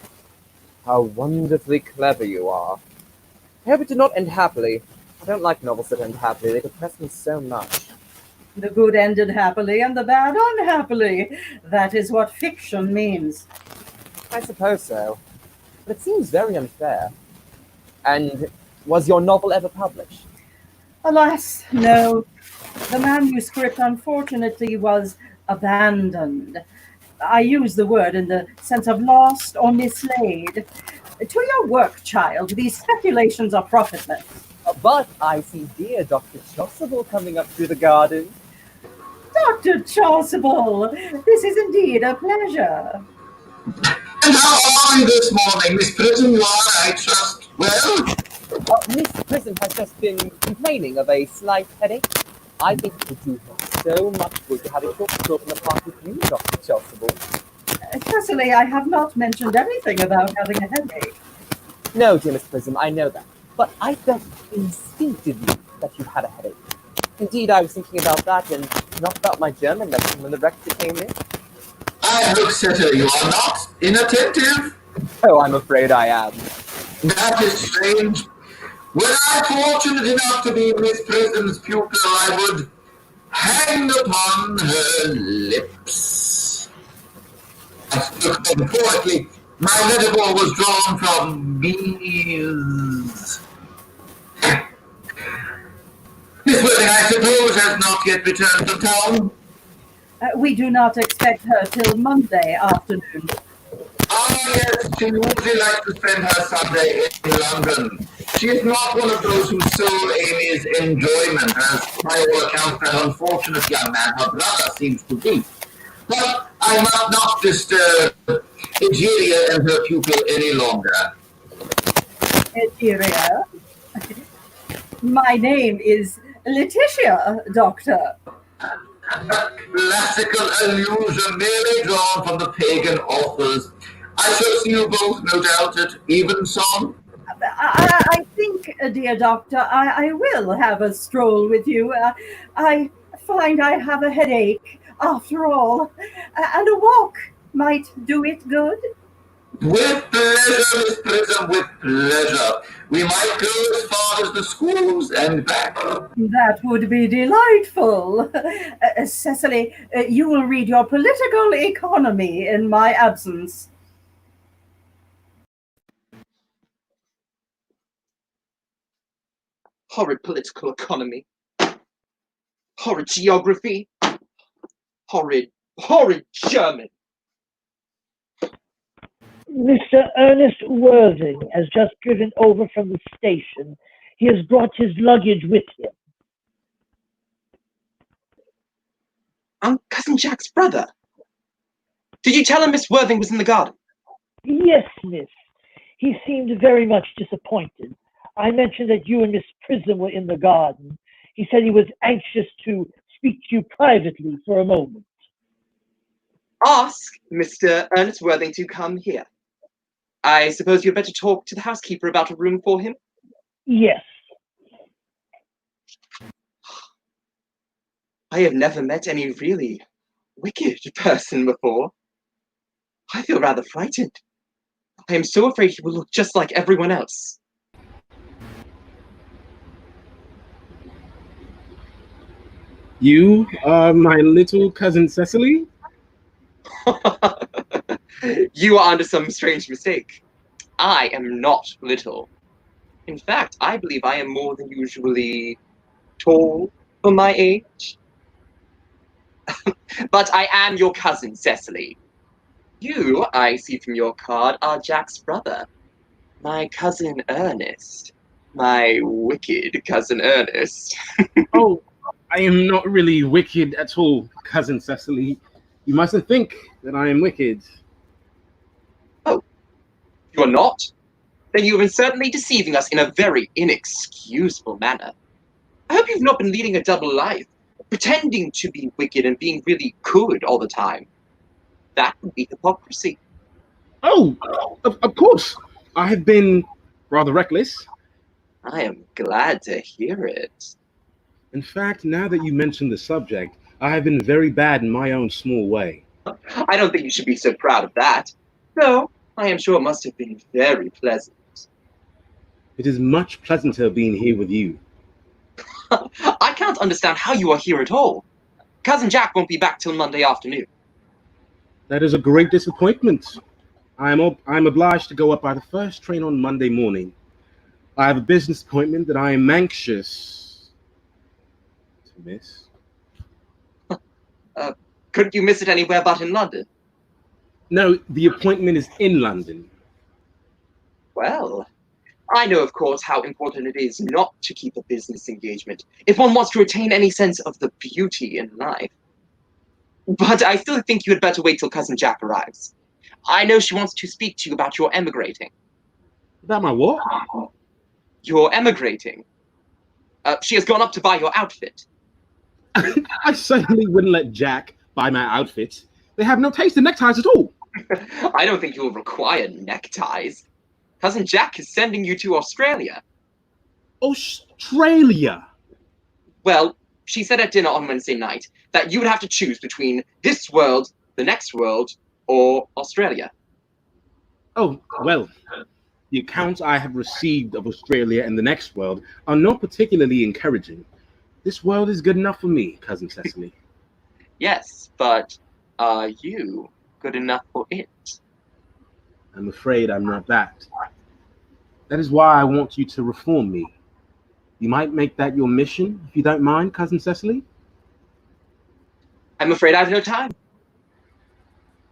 How wonderfully clever you are. I hope it did not end happily. I don't like novels that end happily. They depress me so much. The good ended happily and the bad unhappily. That is what fiction means. I suppose so. But it seems very unfair. And was your novel ever published? Alas, no. The manuscript, unfortunately, was abandoned. I use the word in the sense of lost or mislaid. To your work, child, these speculations are profitless. But I see dear Dr. Chasuble coming up through the garden. Dr. Chasuble, this is indeed a pleasure. And how are you this morning, Miss Prism? You are, I trust, well? Miss Prism has just been complaining of a slight headache. I think it would do her so much good to have a short talk in the park with you, Dr. Chasuble. Cecily, I have not mentioned anything about having a headache. No, dear Miss Prism, I know that. But I felt instinctively that you had a headache. Indeed, I was thinking about that and not about my German lesson when the rector came in. I hope, Cecily, you are not inattentive. Oh, I'm afraid I am. That is strange. Were I fortunate enough to be Miss Prism's pupil, I would hang upon her lips. I spoke metaphorically. My metaphor was drawn from bees. Miss Worthing, I suppose, has not yet returned from town. We do not expect her till Monday afternoon. Ah, yes, she usually likes to spend her Sunday in London. She is not one of those whose sole aim is enjoyment, as by all accounts that unfortunate young man, her brother, seems to be. But I must not disturb Egeria and her pupil any longer. Egeria? My name is Letitia, Doctor. A classical allusion merely drawn from the pagan authors. I shall see you both, no doubt, at evensong. I think, dear Doctor, I will have a stroll with you. I find I have a headache, after all, and a walk might do it good. With pleasure, Miss Prism, with pleasure. We might go as far as the schools and back. That would be delightful. Cecily, you will read your political economy in my absence. Horrid political economy. Horrid geography. Horrid German. Mr. Ernest Worthing has just driven over from the station. He has brought his luggage with him. I'm Cousin Jack's brother. Did you tell him Miss Worthing was in the garden? Yes, miss. He seemed very much disappointed. I mentioned that you and Miss Prism were in the garden. He said he was anxious to speak to you privately for a moment. Ask Mr. Ernest Worthing to come here. I suppose you'd better talk to the housekeeper about a room for him? Yes. I have never met any really wicked person before. I feel rather frightened. I am so afraid he will look just like everyone else. You are my little cousin Cecily? You are under some strange mistake. I am not little. In fact, I believe I am more than usually tall for my age. But I am your cousin, Cecily. You, I see from your card, are Jack's brother. My cousin Ernest. My wicked cousin Ernest. Oh, I am not really wicked at all, cousin Cecily. You mustn't think that I am wicked. Oh, you're not? Then you have been certainly deceiving us in a very inexcusable manner. I hope you've not been leading a double life, pretending to be wicked and being really good all the time. That would be hypocrisy. Oh, of course. I have been rather reckless. I am glad to hear it. In fact, now that you mention the subject, I have been very bad in my own small way. I don't think you should be so proud of that. Though, I am sure it must have been very pleasant. It is much pleasanter being here with you. I can't understand how you are here at all. Cousin Jack won't be back till Monday afternoon. That is a great disappointment. I'm obliged to go up by the first train on Monday morning. I have a business appointment that I am anxious to miss. Couldn't you miss it anywhere but in London? No, the appointment is in London. Well, I know, of course, how important it is not to keep a business engagement if one wants to retain any sense of the beauty in life. But I still think you had better wait till Cousin Jack arrives. I know she wants to speak to you about your emigrating. About my what? Your emigrating. She has gone up to buy your outfit. I certainly wouldn't let Jack buy my outfit. They have no taste in neckties at all. I don't think you'll require neckties. Cousin Jack is sending you to Australia. Australia? Well, she said at dinner on Wednesday night that you would have to choose between this world, the next world, or Australia. Oh, well, the accounts I have received of Australia and the next world are not particularly encouraging. This world is good enough for me, cousin Cecily. Yes, but are you good enough for it? I'm afraid I'm not that. That is why I want you to reform me. You might make that your mission, if you don't mind, cousin Cecily? I'm afraid I have no time.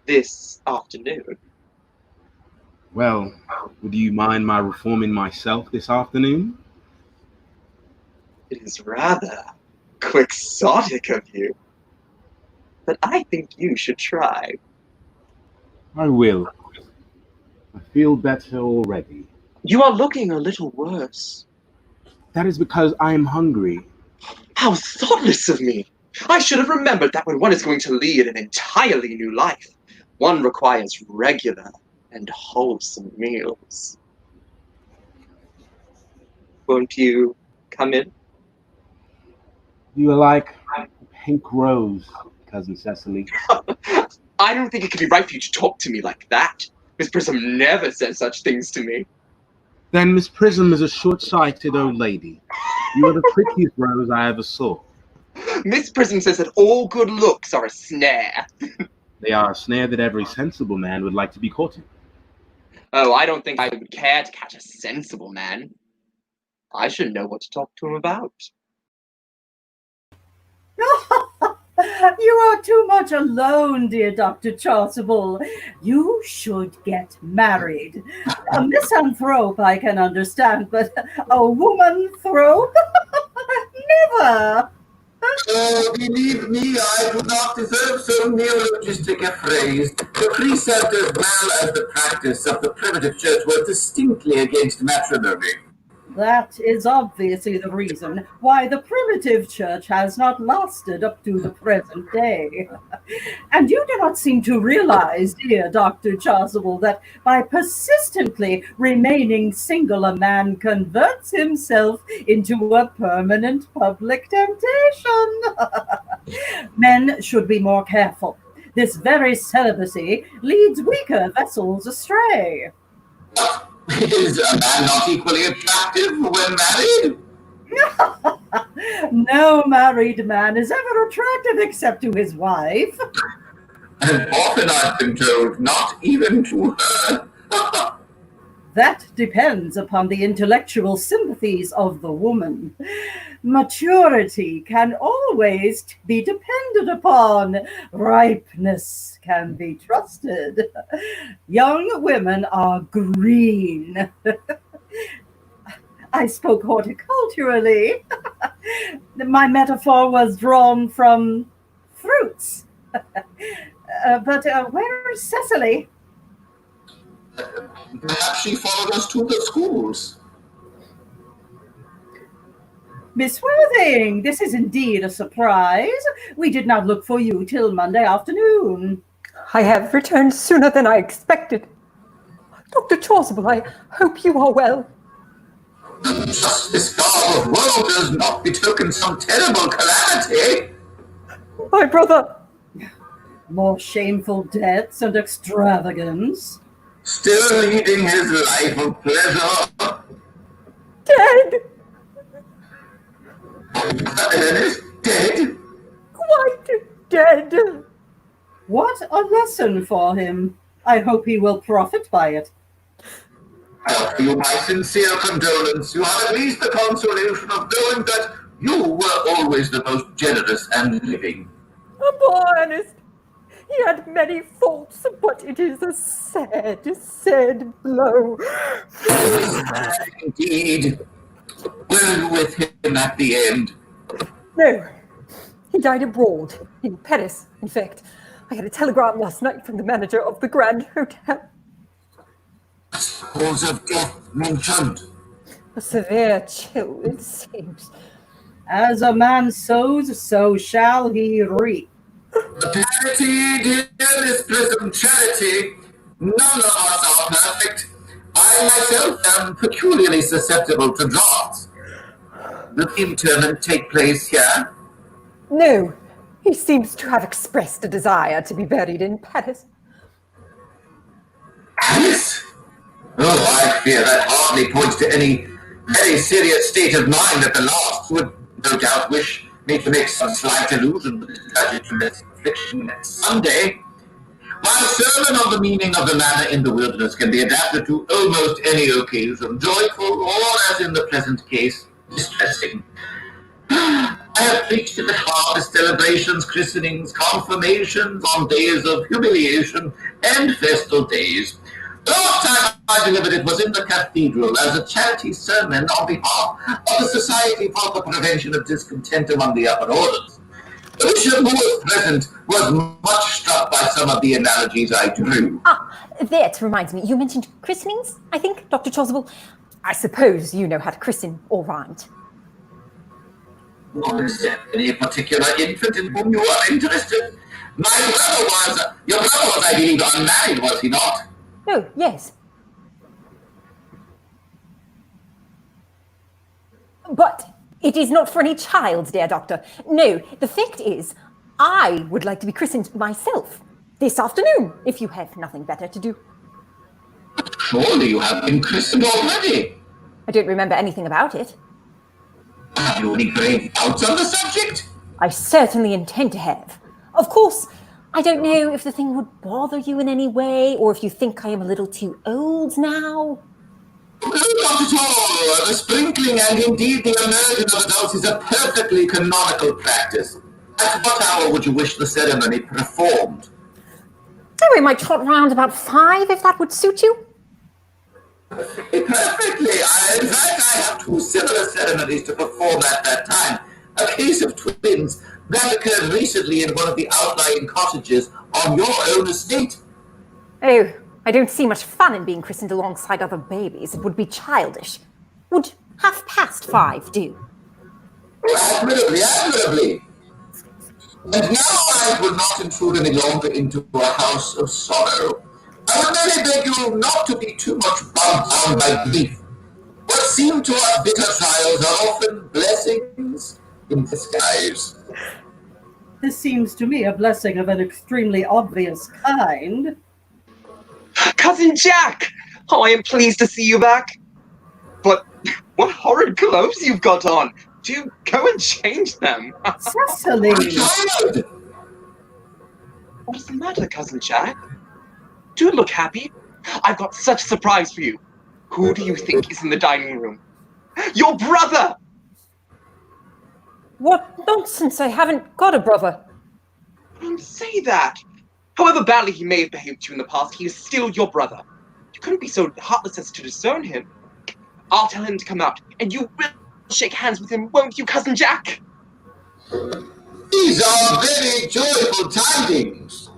This afternoon. Well, would you mind my reforming myself this afternoon? It is rather quixotic of you. But I think you should try. I will. I feel better already. You are looking a little worse. That is because I am hungry. How thoughtless of me! I should have remembered that when one is going to lead an entirely new life, one requires regular and wholesome meals. Won't you come in? You are like a pink rose, Cousin Cecily. I don't think it could be right for you to talk to me like that. Miss Prism never says such things to me. Then Miss Prism is a short-sighted old lady. You are the prettiest rose I ever saw. Miss Prism says that all good looks are a snare. They are a snare that every sensible man would like to be caught in. Oh, I don't think I would care to catch a sensible man. I should know what to talk to him about. You are too much alone, dear Dr. Chasuble. You should get married. A misanthrope I can understand, but a woman-thrope? Never! Oh, believe me, I do not deserve so neologistic a phrase. The precept as well as the practice of the primitive church were distinctly against matrimony. That is obviously the reason why the primitive church has not lasted up to the present day. And you do not seem to realize, dear Dr. Chasuble, that by persistently remaining single, a man converts himself into a permanent public temptation. Men should be more careful. This very celibacy leads weaker vessels astray. Is a man not equally attractive when married? No married man is ever attractive except to his wife. And often I've been told, not even to her. That depends upon the intellectual sympathies of the woman. Maturity can always be depended upon. Ripeness can be trusted. Young women are green. I spoke horticulturally. My metaphor was drawn from fruits. But where's Cecily? Perhaps she followed us to the schools. Miss Worthing, this is indeed a surprise. We did not look for you till Monday afternoon. I have returned sooner than I expected. Dr. Chasuble, I hope you are well. Just this garb of woe does not betoken some terrible calamity. My brother. More shameful debts and extravagance. Still leading his life of pleasure. Dead. Ernest dead? Quite dead. What a lesson for him. I hope he will profit by it. I offer you my sincere condolence. You have at least the consolation of knowing that you were always the most generous and living. Poor Ernest. He had many faults, but it is a sad, sad blow. Indeed. Were you with him at the end? No, he died abroad, in Paris, in fact. I had a telegram last night from the manager of the Grand Hotel. Cause of death mentioned. A severe chill, it seems. As a man sows, so shall he reap. Charity, dear Miss Prism, charity. None of us are perfect. I myself am peculiarly susceptible to draughts. Will interment take place here? No, he seems to have expressed a desire to be buried in Paris. Paris? Oh, I fear that hardly points to any very serious state of mind that the last would no doubt wish me to make some slight allusion to this tragic affliction next Sunday. My sermon on the meaning of the manna in the wilderness can be adapted to almost any occasion, joyful or, as in the present case, distressing. I have preached it at harvest celebrations, christenings, confirmations, on days of humiliation, and festal days. The last time I delivered it was in the cathedral as a charity sermon on behalf of the Society for the Prevention of Discontent among the Upper Orders. The bishop who was present was much struck by some of the analogies I drew. That reminds me, you mentioned christenings, I think, Dr. Chasuble. I suppose you know how to christen all right. Is there any particular infant in whom you are interested? Your brother was, I believe, unmarried, was he not? Oh, yes. But It is not for any child, dear doctor. No, the fact is, I would like to be christened myself this afternoon, if you have nothing better to do. Surely you have been christened already. I don't remember anything about it. Have you any grave doubts on the subject? I certainly intend to have. Of course, I don't know if the thing would bother you in any way, or if you think I am a little too old now. No, not at all. The sprinkling and indeed the immersion of adults is a perfectly canonical practice. At what hour would you wish the ceremony performed? Oh, we might trot round about 5, if that would suit you. Perfectly. In fact, I have 2 similar ceremonies to perform at that time. A case of twins that occurred recently in one of the outlying cottages on your own estate. Oh, I don't see much fun in being christened alongside other babies. It would be childish. Would 5:30 do? Admirably. And now I will not intrude any longer into a house of sorrow. I would merely beg you not to be too much bogged down by grief. What seem to us bitter trials are often blessings in disguise. This seems to me a blessing of an extremely obvious kind. Cousin Jack! Oh, I am pleased to see you back. But what horrid clothes you've got on. Do go and change them. Cecily! What is the matter, Cousin Jack? Do look happy. I've got such a surprise for you. Who do you think is in the dining room? Your brother! What nonsense, I haven't got a brother. Don't say that. However badly he may have behaved to you in the past, he is still your brother. You couldn't be so heartless as to disown him. I'll tell him to come out, and you will shake hands with him, won't you, Cousin Jack? These are very joyful tidings.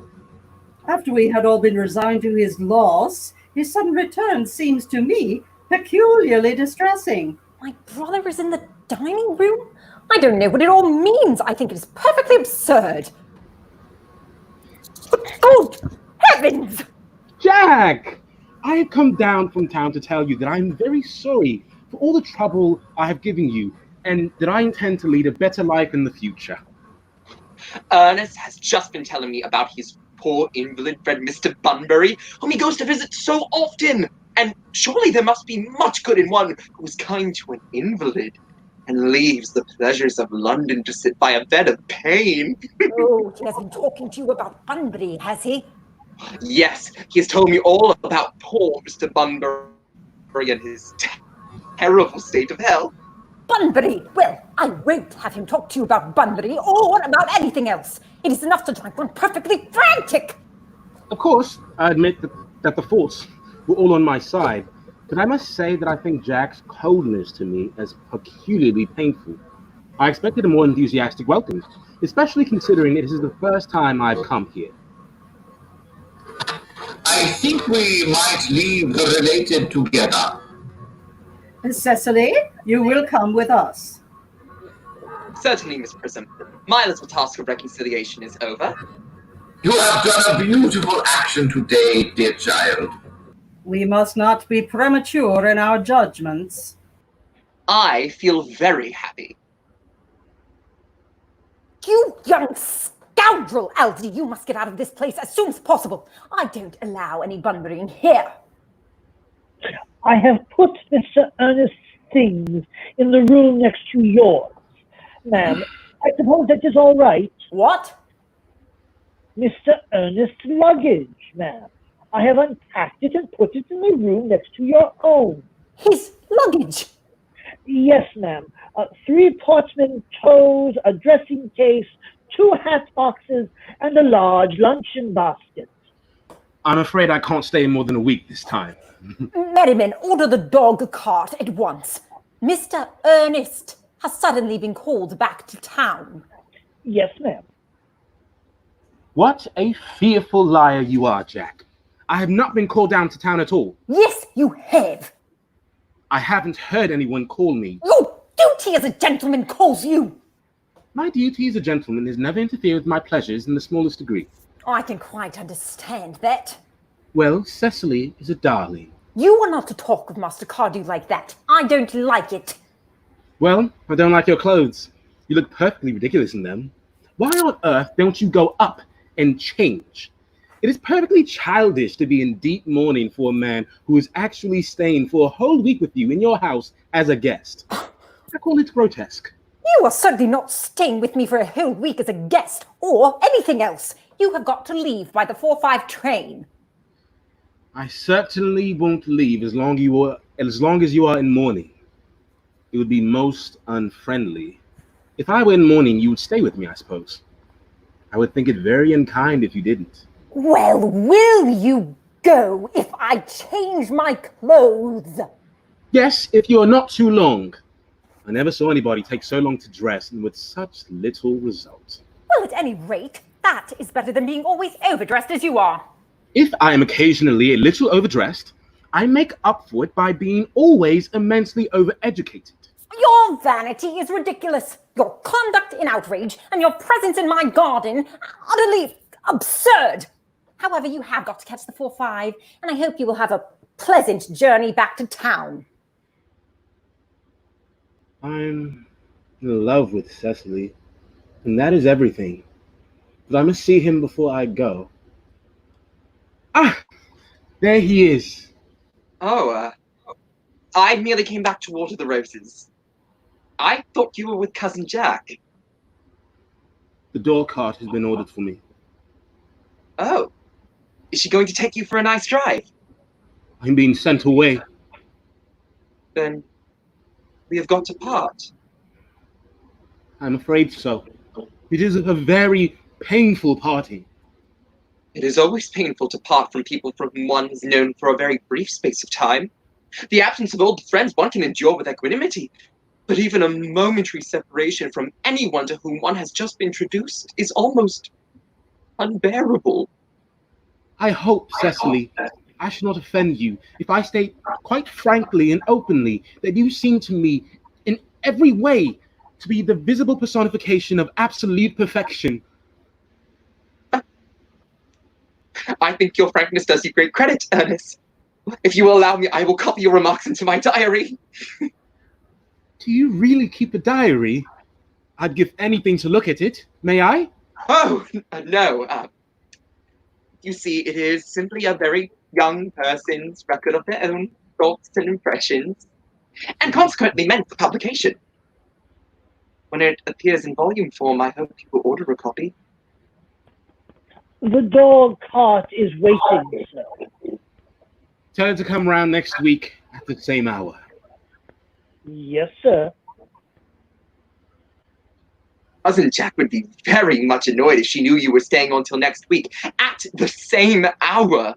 After we had all been resigned to his loss, his sudden return seems to me peculiarly distressing. My brother is in the dining room? I don't know what it all means. I think it is perfectly absurd. Good heavens! Jack! I have come down from town to tell you that I'm very sorry for all the trouble I have given you, and that I intend to lead a better life in the future. Ernest has just been telling me about his poor invalid friend Mr. Bunbury, whom he goes to visit so often. And surely there must be much good in one who is kind to an invalid and leaves the pleasures of London to sit by a bed of pain. Oh, he has been talking to you about Bunbury, has he? Yes, he has told me all about poor Mr. Bunbury and his terrible state of health. Bunbury! Well, I won't have him talk to you about Bunbury or about anything else. It is enough to drive one perfectly frantic. Of course, I admit that the faults were all on my side, but I must say that I think Jack's coldness to me is peculiarly painful. I expected a more enthusiastic welcome, especially considering it is the first time I've come here. I think we might leave the related together. Cecily, you will come with us. Certainly, Miss Prism. My little task of reconciliation is over. You have done a beautiful action today, dear child. We must not be premature in our judgments. I feel very happy. You young scoundrel, Aldi, you must get out of this place as soon as possible. I don't allow any Bunburying here. I have put Mr. Ernest's things in the room next to yours. Ma'am, I suppose that is all right. What? Mr. Ernest's luggage, ma'am. I have unpacked it and put it in the room next to your own. His luggage? Yes, ma'am. 3 portmanteaus, a dressing case, 2 hat boxes, and a large luncheon basket. I'm afraid I can't stay more than a week this time. Merriman, order the dog cart at once. Mr. Ernest has suddenly been called back to town. Yes, ma'am. What a fearful liar you are, Jack. I have not been called down to town at all. Yes, you have. I haven't heard anyone call me. Your duty as a gentleman calls you. My duty as a gentleman is never interfere with my pleasures in the smallest degree. I can quite understand that. Well, Cecily is a darling. You are not to talk of Master Cardew like that. I don't like it. Well, I don't like your clothes. You look perfectly ridiculous in them. Why on earth don't you go up and change? It is perfectly childish to be in deep mourning for a man who is actually staying for a whole week with you in your house as a guest. I call it grotesque. You are certainly not staying with me for a whole week as a guest or anything else. You have got to leave by the 4:05 train. I certainly won't leave as long as you are in mourning. It would be most unfriendly. If I were in mourning, you would stay with me, I suppose. I would think it very unkind if you didn't. Well, will you go if I change my clothes? Yes, if you are not too long. I never saw anybody take so long to dress and with such little result. Well, at any rate, that is better than being always overdressed as you are. If I am occasionally a little overdressed, I make up for it by being always immensely overeducated. Your vanity is ridiculous. Your conduct in outrage and your presence in my garden utterly absurd. However, you have got to catch the 4:05, and I hope you will have a pleasant journey back to town. I'm in love with Cecily, and that is everything. But I must see him before I go. Ah, there he is. Oh, I merely came back to water the roses. I thought you were with Cousin Jack. The door cart has been ordered for me. Oh, is she going to take you for a nice drive? I'm being sent away. Then we have got to part. I'm afraid so. It is a very painful parting. It is always painful to part from people from whom one has known for a very brief space of time. The absence of old friends one can endure with equanimity, but even a momentary separation from anyone to whom one has just been introduced is almost unbearable. I hope, Cecily, I should not offend you if I state quite frankly and openly that you seem to me in every way to be the visible personification of absolute perfection. I think your frankness does you great credit, Ernest. If you will allow me, I will copy your remarks into my diary. Do you really keep a diary? I'd give anything to look at it. May I? Oh, no. You see, it is simply a very young person's record of their own thoughts and impressions, and consequently meant for publication. When it appears in volume form, I hope you will order a copy. The dog cart is waiting, sir. Tell her to come round next week at the same hour. Yes, sir. Cousin Jack would be very much annoyed if she knew you were staying on till next week at the same hour.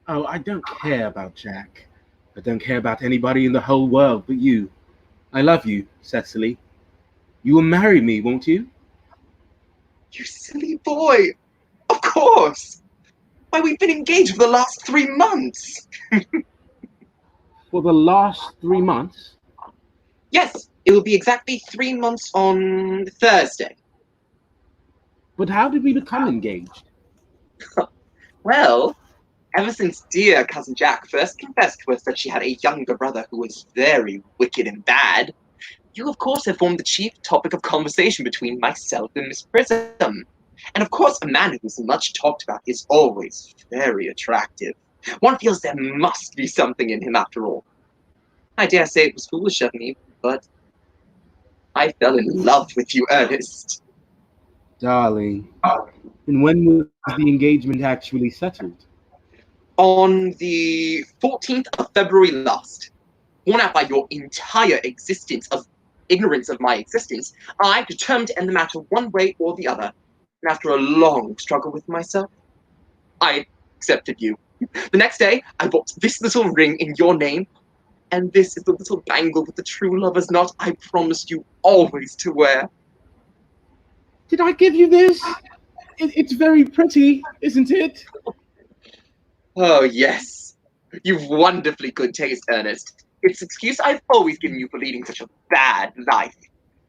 Oh, I don't care about Jack. I don't care about anybody in the whole world but you. I love you, Cecily. You will marry me, won't you? You silly boy. Of course. Why, we've been engaged for the last 3 months. For the last 3 months? Yes, it will be exactly 3 months on Thursday. But how did we become engaged? Well, ever since dear Cousin Jack first confessed to us that she had a younger brother who was very wicked and bad, you of course have formed the chief topic of conversation between myself and Miss Prism. And of course, a man who is much talked about is always very attractive. One feels there must be something in him after all. I dare say it was foolish of me, but I fell in love with you, Ernest. Darling, and when was the engagement actually settled? On the 14th of February last, worn out by your entire existence of ignorance of my existence, I determined to end the matter one way or the other. And after a long struggle with myself, I accepted you. The next day, I bought this little ring in your name, and this is the little bangle with the true lover's knot I promised you always to wear. Did I give you this? It's very pretty, isn't it? Oh, yes. You've wonderfully good taste, Ernest. It's an excuse I've always given you for leading such a bad life.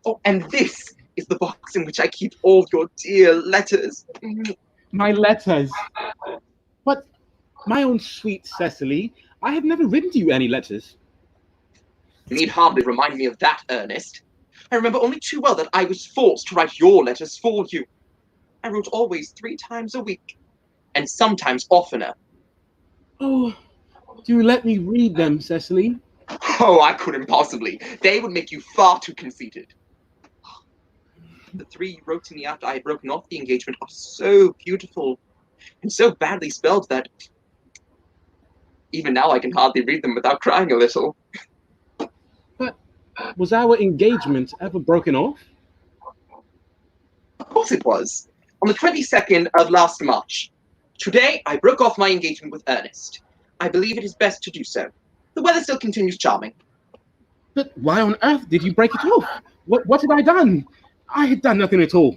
Oh, and this is the box in which I keep all your dear letters. My letters? But, my own sweet Cecily, I have never written to you any letters. You need hardly remind me of that, Ernest. I remember only too well that I was forced to write your letters for you. I wrote always 3 times a week, and sometimes oftener. Oh, do let me read them, Cecily. Oh, I couldn't possibly. They would make you far too conceited. The 3 you wrote to me after I had broken off the engagement are so beautiful and so badly spelled that even now I can hardly read them without crying a little. But was our engagement ever broken off? Of course it was. On the 22nd of last March. Today, I broke off my engagement with Ernest. I believe it is best to do so. The weather still continues charming. But why on earth did you break it off? What had I done? I had done nothing at all.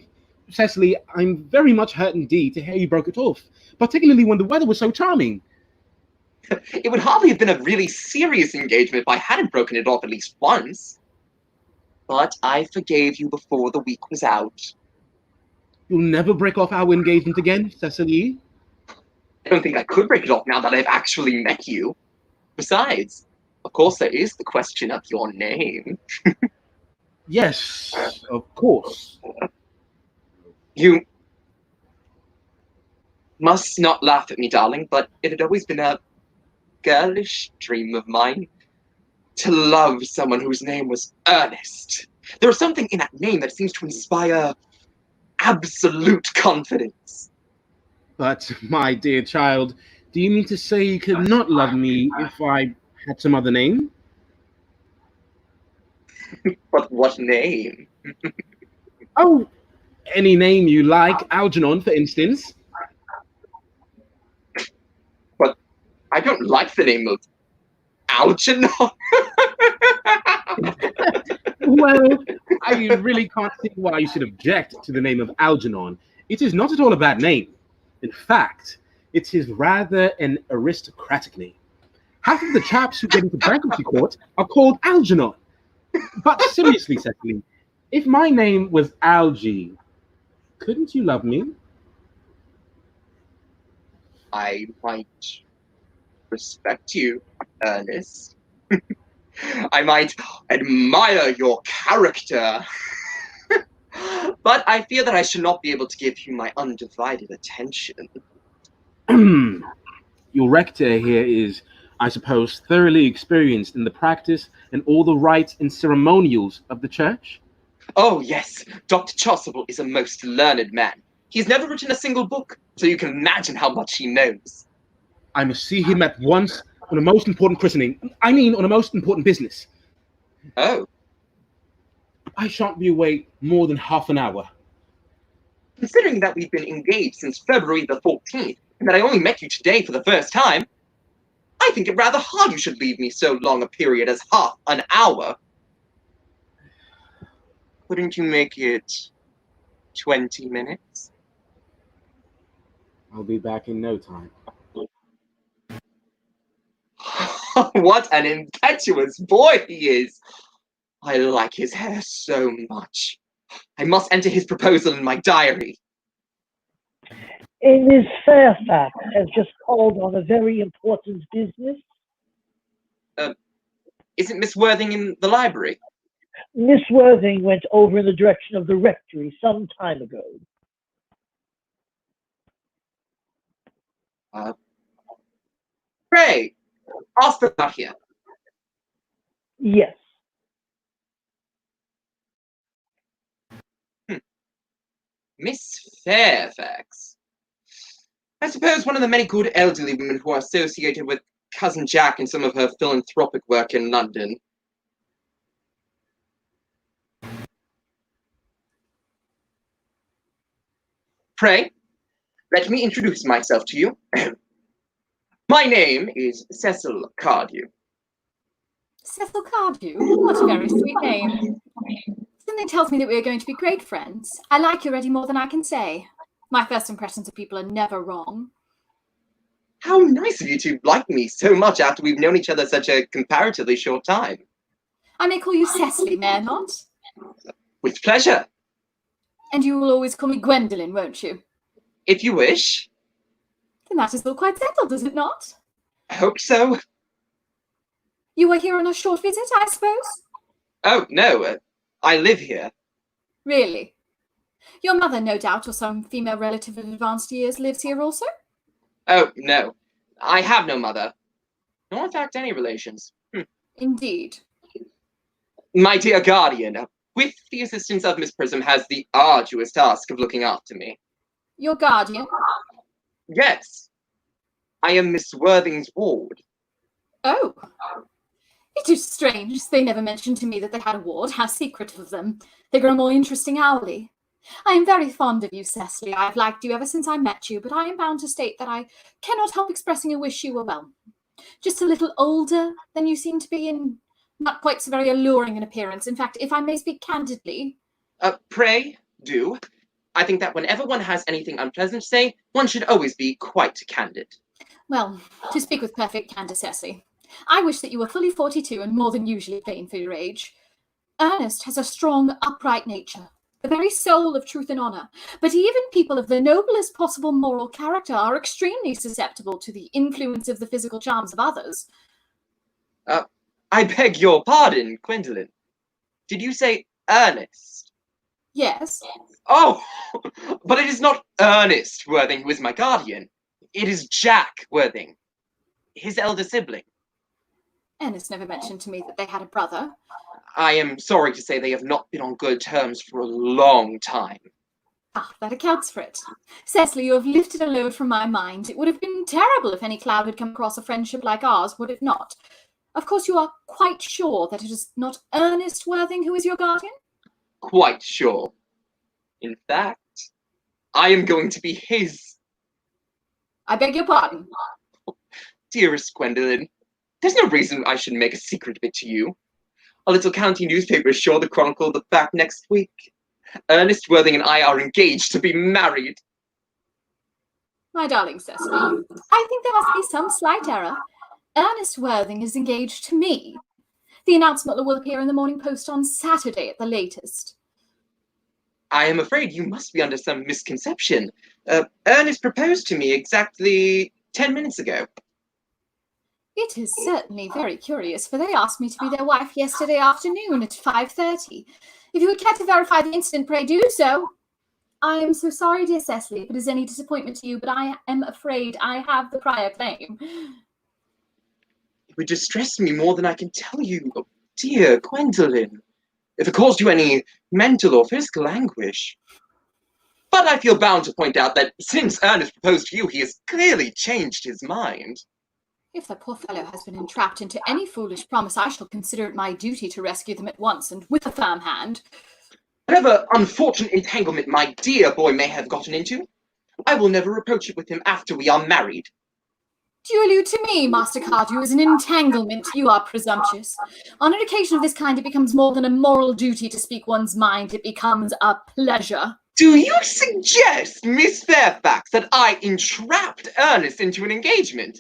Cecily, I'm very much hurt indeed to hear you broke it off, particularly when the weather was so charming. It would hardly have been a really serious engagement if I hadn't broken it off at least once. But I forgave you before the week was out. You'll never break off our engagement again, Cecily? I don't think I could break it off now that I've actually met you. Besides, of course there is the question of your name. Yes, of course. You must not laugh at me, darling, but it had always been a girlish dream of mine to love someone whose name was Ernest. There is something in that name that seems to inspire absolute confidence. But, my dear child, do you mean to say you could not love me if I had some other name? But what name? Oh, any name you like, Algernon, for instance. But I don't like the name of Algernon. Well, I really can't see why you should object to the name of Algernon. It is not at all a bad name. In fact, it is rather an aristocratic name. Half of the chaps who get into bankruptcy court are called Algernon. But seriously, Cecily, if my name was Algie, couldn't you love me? I might respect you, Ernest. I might admire your character. But I fear that I should not be able to give you my undivided attention. Your rector here is, I suppose, thoroughly experienced in the practice and all the rites and ceremonials of the church? Oh, yes, Dr. Chasuble is a most learned man. He's never written a single book, so you can imagine how much he knows. I must see him at once on a most important christening. I mean, on a most important business. Oh. I shan't be away more than half an hour. Considering that we've been engaged since February the 14th, and that I only met you today for the first time, I think it rather hard you should leave me so long a period as half an hour. Wouldn't you make it 20 minutes? I'll be back in no time. What an impetuous boy he is! I like his hair so much. I must enter his proposal in my diary. Miss Fairfax has just called on a very important business. Isn't Miss Worthing in the library? Miss Worthing went over in the direction of the rectory some time ago. Pray, ask her out here. Yes. Miss Fairfax. I suppose one of the many good elderly women who are associated with Cousin Jack in some of her philanthropic work in London. Pray, let me introduce myself to you. My name is Cecil Cardew. Cecil Cardew? What a very sweet name. Something tells me that we are going to be great friends. I like you already more than I can say. My first impressions of people are never wrong. How nice of you to like me so much after we've known each other such a comparatively short time. I may call you Cecily, may I not? With pleasure. And you will always call me Gwendolyn, won't you? If you wish. Then that is all quite settled, is it not? I hope so. You are here on a short visit, I suppose? Oh, no, I live here. Really? Your mother, no doubt, or some female relative of advanced years, lives here also? Oh, no, I have no mother. Nor, in fact, any relations. Indeed. My dear guardian, with the assistance of Miss Prism, has the arduous task of looking after me. Your guardian? Yes, I am Miss Worthing's ward. Oh. It is strange. They never mentioned to me that they had a ward. How secretive of them. They grow more interesting hourly. I am very fond of you, Cecily. I've liked you ever since I met you, but I am bound to state that I cannot help expressing a wish you were well. Just a little older than you seem to be, and not quite so very alluring in appearance. In fact, if I may speak candidly... Pray, do. I think that whenever one has anything unpleasant to say, one should always be quite candid. Well, to speak with perfect candor, Cecily, I wish that you were fully 42 and more than usually plain for your age. Ernest has a strong, upright nature, the very soul of truth and honour, but even people of the noblest possible moral character are extremely susceptible to the influence of the physical charms of others. I beg your pardon, Gwendolyn. Did you say Ernest? Yes. Oh, but it is not Ernest Worthing who is my guardian. It is Jack Worthing, his elder sibling. Ernest never mentioned to me that they had a brother. I am sorry to say they have not been on good terms for a long time. Ah, that accounts for it. Cecily, you have lifted a load from my mind. It would have been terrible if any cloud had come across a friendship like ours, would it not? Of course, you are quite sure that it is not Ernest Worthing who is your guardian? Quite sure. In fact, I am going to be his. I beg your pardon. Dearest Gwendolyn, there's no reason I should make a secret of it to you. A little county newspaper is sure to chronicle the fact next week. Ernest Worthing and I are engaged to be married. My darling Cecily, I think there must be some slight error. Ernest Worthing is engaged to me. The announcement will appear in the Morning Post on Saturday at the latest. I am afraid you must be under some misconception. Ernest proposed to me exactly 10 minutes ago. It is certainly very curious, for they asked me to be their wife yesterday afternoon at 5:30. If you would care to verify the incident, pray do so. I am so sorry, dear Cecily, if it is any disappointment to you, but I am afraid I have the prior claim. It would distress me more than I can tell you. Oh, dear Gwendolyn, if it caused you any mental or physical anguish. But I feel bound to point out that since Ernest proposed to you, he has clearly changed his mind. If the poor fellow has been entrapped into any foolish promise, I shall consider it my duty to rescue them at once, and with a firm hand. Whatever unfortunate entanglement my dear boy may have gotten into, I will never reproach it with him after we are married. Do you allude to me, Master Cardew, as an entanglement? You are presumptuous. On an occasion of this kind, it becomes more than a moral duty to speak one's mind. It becomes a pleasure. Do you suggest, Miss Fairfax, that I entrapped Ernest into an engagement?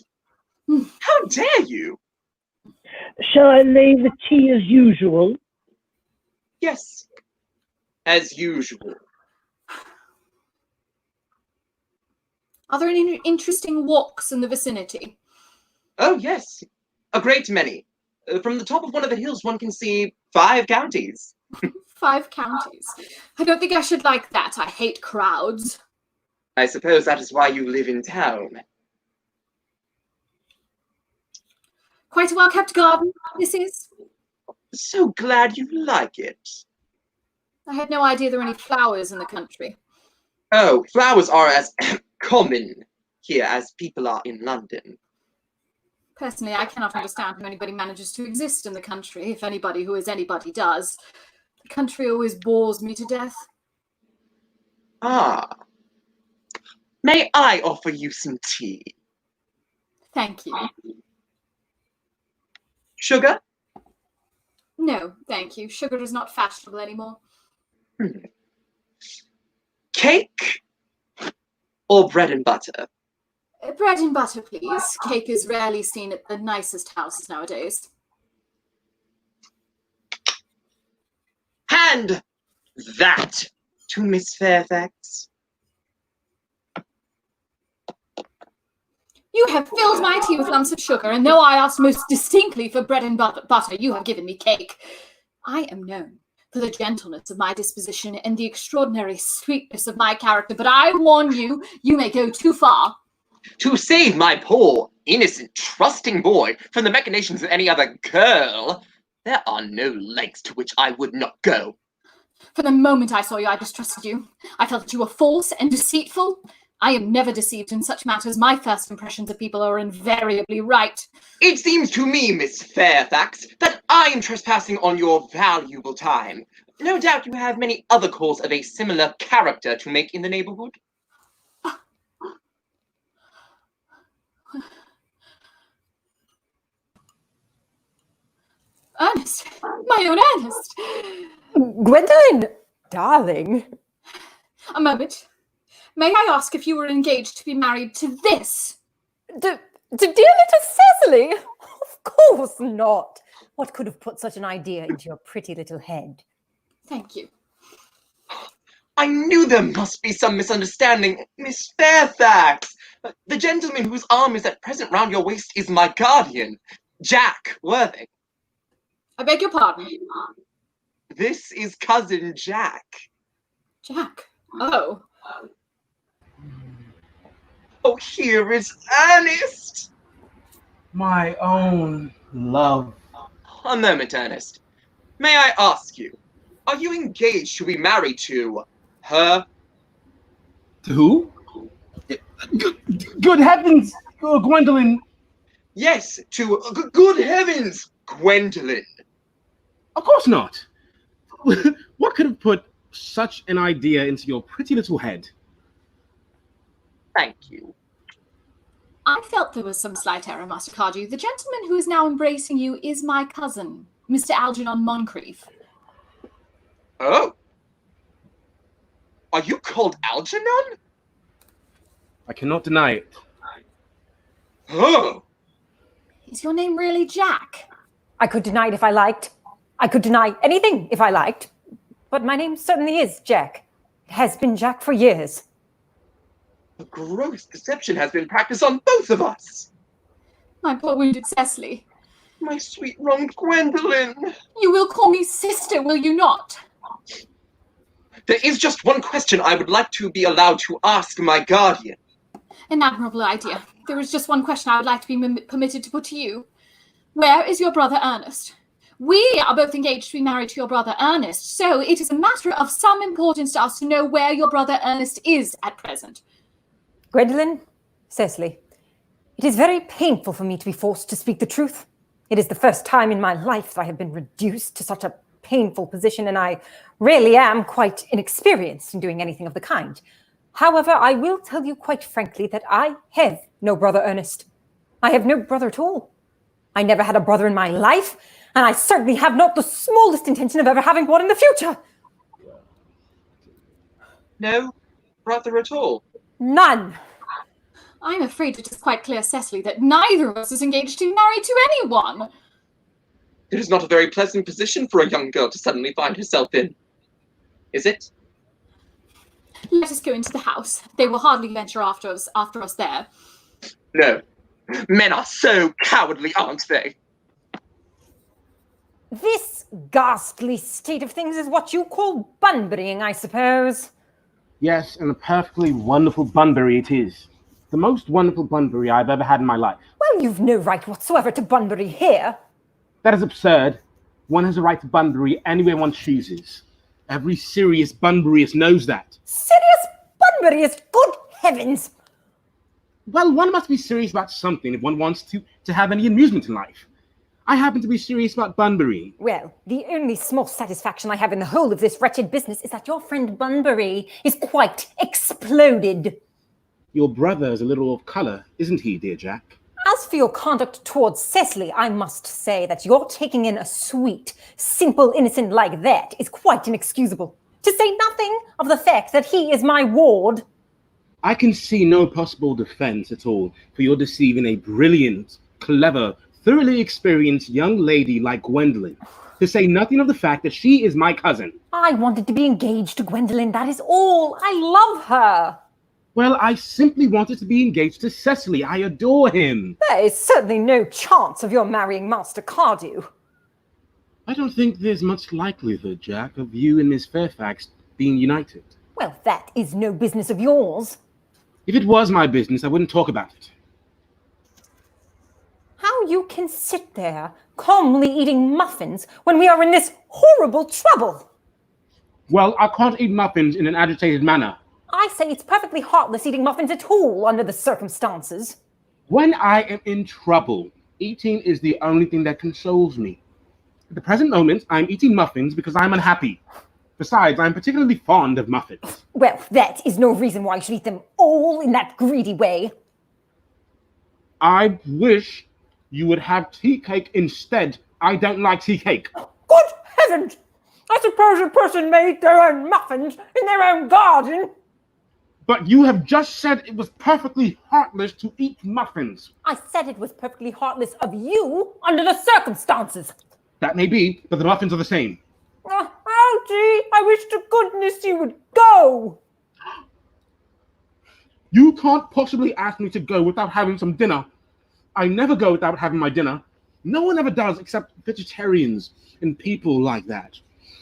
How dare you? Shall I lay the tea as usual? Yes, as usual. Are there any interesting walks in the vicinity? Oh, yes, a great many. From the top of one of the hills, one can see 5 counties. 5 counties. I don't think I should like that. I hate crowds. I suppose that is why you live in town. Quite a well-kept garden, this is. So glad you like it. I had no idea there were any flowers in the country. Oh, flowers are as common here as people are in London. Personally, I cannot understand how anybody manages to exist in the country, if anybody who is anybody does. The country always bores me to death. Ah. May I offer you some tea? Thank you. Sugar? No, thank you. Sugar is not fashionable anymore. Cake or bread and butter? Bread and butter, please. Cake is rarely seen at the nicest houses nowadays. Hand that to Miss Fairfax. You have filled my tea with lumps of sugar, and though I asked most distinctly for bread and butter, you have given me cake. I am known for the gentleness of my disposition and the extraordinary sweetness of my character, but I warn you, you may go too far. To save my poor, innocent, trusting boy from the machinations of any other girl, there are no lengths to which I would not go. From the moment I saw you, I distrusted you. I felt that you were false and deceitful. I am never deceived in such matters. My first impressions of people are invariably right. It seems to me, Miss Fairfax, that I am trespassing on your valuable time. No doubt you have many other calls of a similar character to make in the neighborhood. Ernest, my own Ernest. Gwendolyn, darling. A moment. May I ask if you were engaged to be married to this? To dear little Cecily? Of course not. What could have put such an idea into your pretty little head? Thank you. I knew there must be some misunderstanding, Miss Fairfax. The gentleman whose arm is at present round your waist is my guardian, Jack Worthing. I beg your pardon. This is cousin Jack. Jack? Oh. Oh, here is Ernest. My own love. A moment, Ernest. May I ask you, are you engaged to be married to her? To who? Good heavens, Gwendolyn. Yes, to good heavens, Gwendolyn. Of course not. What could have put such an idea into your pretty little head? Thank you. I felt there was some slight error, Master Cardew. The gentleman who is now embracing you is my cousin, Mr. Algernon Moncrief. Oh. Are you called Algernon? I cannot deny it. Oh. Is your name really Jack? I could deny it if I liked. I could deny anything if I liked. But my name certainly is Jack. It has been Jack for years. A gross deception has been practiced on both of us. My poor wounded Cecily. My sweet wronged Gwendolyn. You will call me sister, will you not? There is just one question I would like to be allowed to ask my guardian. An admirable idea. There is just one question I would like to be permitted to put to you. Where is your brother Ernest? We are both engaged to be married to your brother Ernest, so it is a matter of some importance to us to know where your brother Ernest is at present. Gwendolyn, Cecily, it is very painful for me to be forced to speak the truth. It is the first time in my life that I have been reduced to such a painful position, and I really am quite inexperienced in doing anything of the kind. However, I will tell you quite frankly that I have no brother Ernest. I have no brother at all. I never had a brother in my life, and I certainly have not the smallest intention of ever having one in the future. No brother at all? None. I'm afraid it is quite clear, Cecily, that neither of us is engaged to be married to anyone. It is not a very pleasant position for a young girl to suddenly find herself in, is it? Let us go into the house. They will hardly venture after us there. No. Men are so cowardly, aren't they? This ghastly state of things is what you call Bunburying, I suppose. Yes, and a perfectly wonderful Bunbury it is. The most wonderful Bunbury I've ever had in my life. Well, you've no right whatsoever to Bunbury here. That is absurd. One has a right to Bunbury anywhere one chooses. Every serious Bunburyist knows that. Serious Bunburyist? Good heavens! Well, one must be serious about something if one wants to have any amusement in life. I happen to be serious about Bunbury. Well, the only small satisfaction I have in the whole of this wretched business is that your friend Bunbury is quite exploded. Your brother is a little off colour, isn't he, dear Jack? As for your conduct towards Cecily, I must say that your taking in a sweet, simple innocent like that is quite inexcusable. To say nothing of the fact that he is my ward. I can see no possible defence at all for your deceiving a brilliant, clever, thoroughly experienced young lady like Gwendolyn, to say nothing of the fact that she is my cousin. I wanted to be engaged to Gwendolyn, that is all. I love her. Well, I simply wanted to be engaged to Cecily. I adore him. There is certainly no chance of your marrying Master Cardew. I don't think there's much likelihood, Jack, of you and Miss Fairfax being united. Well, that is no business of yours. If it was my business, I wouldn't talk about it. How you can sit there, calmly eating muffins, when we are in this horrible trouble? Well, I can't eat muffins in an agitated manner. I say it's perfectly heartless eating muffins at all under the circumstances. When I am in trouble, eating is the only thing that consoles me. At the present moment, I'm eating muffins because I'm unhappy. Besides, I'm particularly fond of muffins. Well, that is no reason why you should eat them all in that greedy way. I wish you would have tea cake instead. I don't like tea cake. Good heavens! I suppose a person may eat their own muffins in their own garden. But you have just said it was perfectly heartless to eat muffins. I said it was perfectly heartless of you under the circumstances. That may be, but the muffins are the same. Algie, I wish to goodness you would go. You can't possibly ask me to go without having some dinner. I never go without having my dinner. No one ever does except vegetarians and people like that.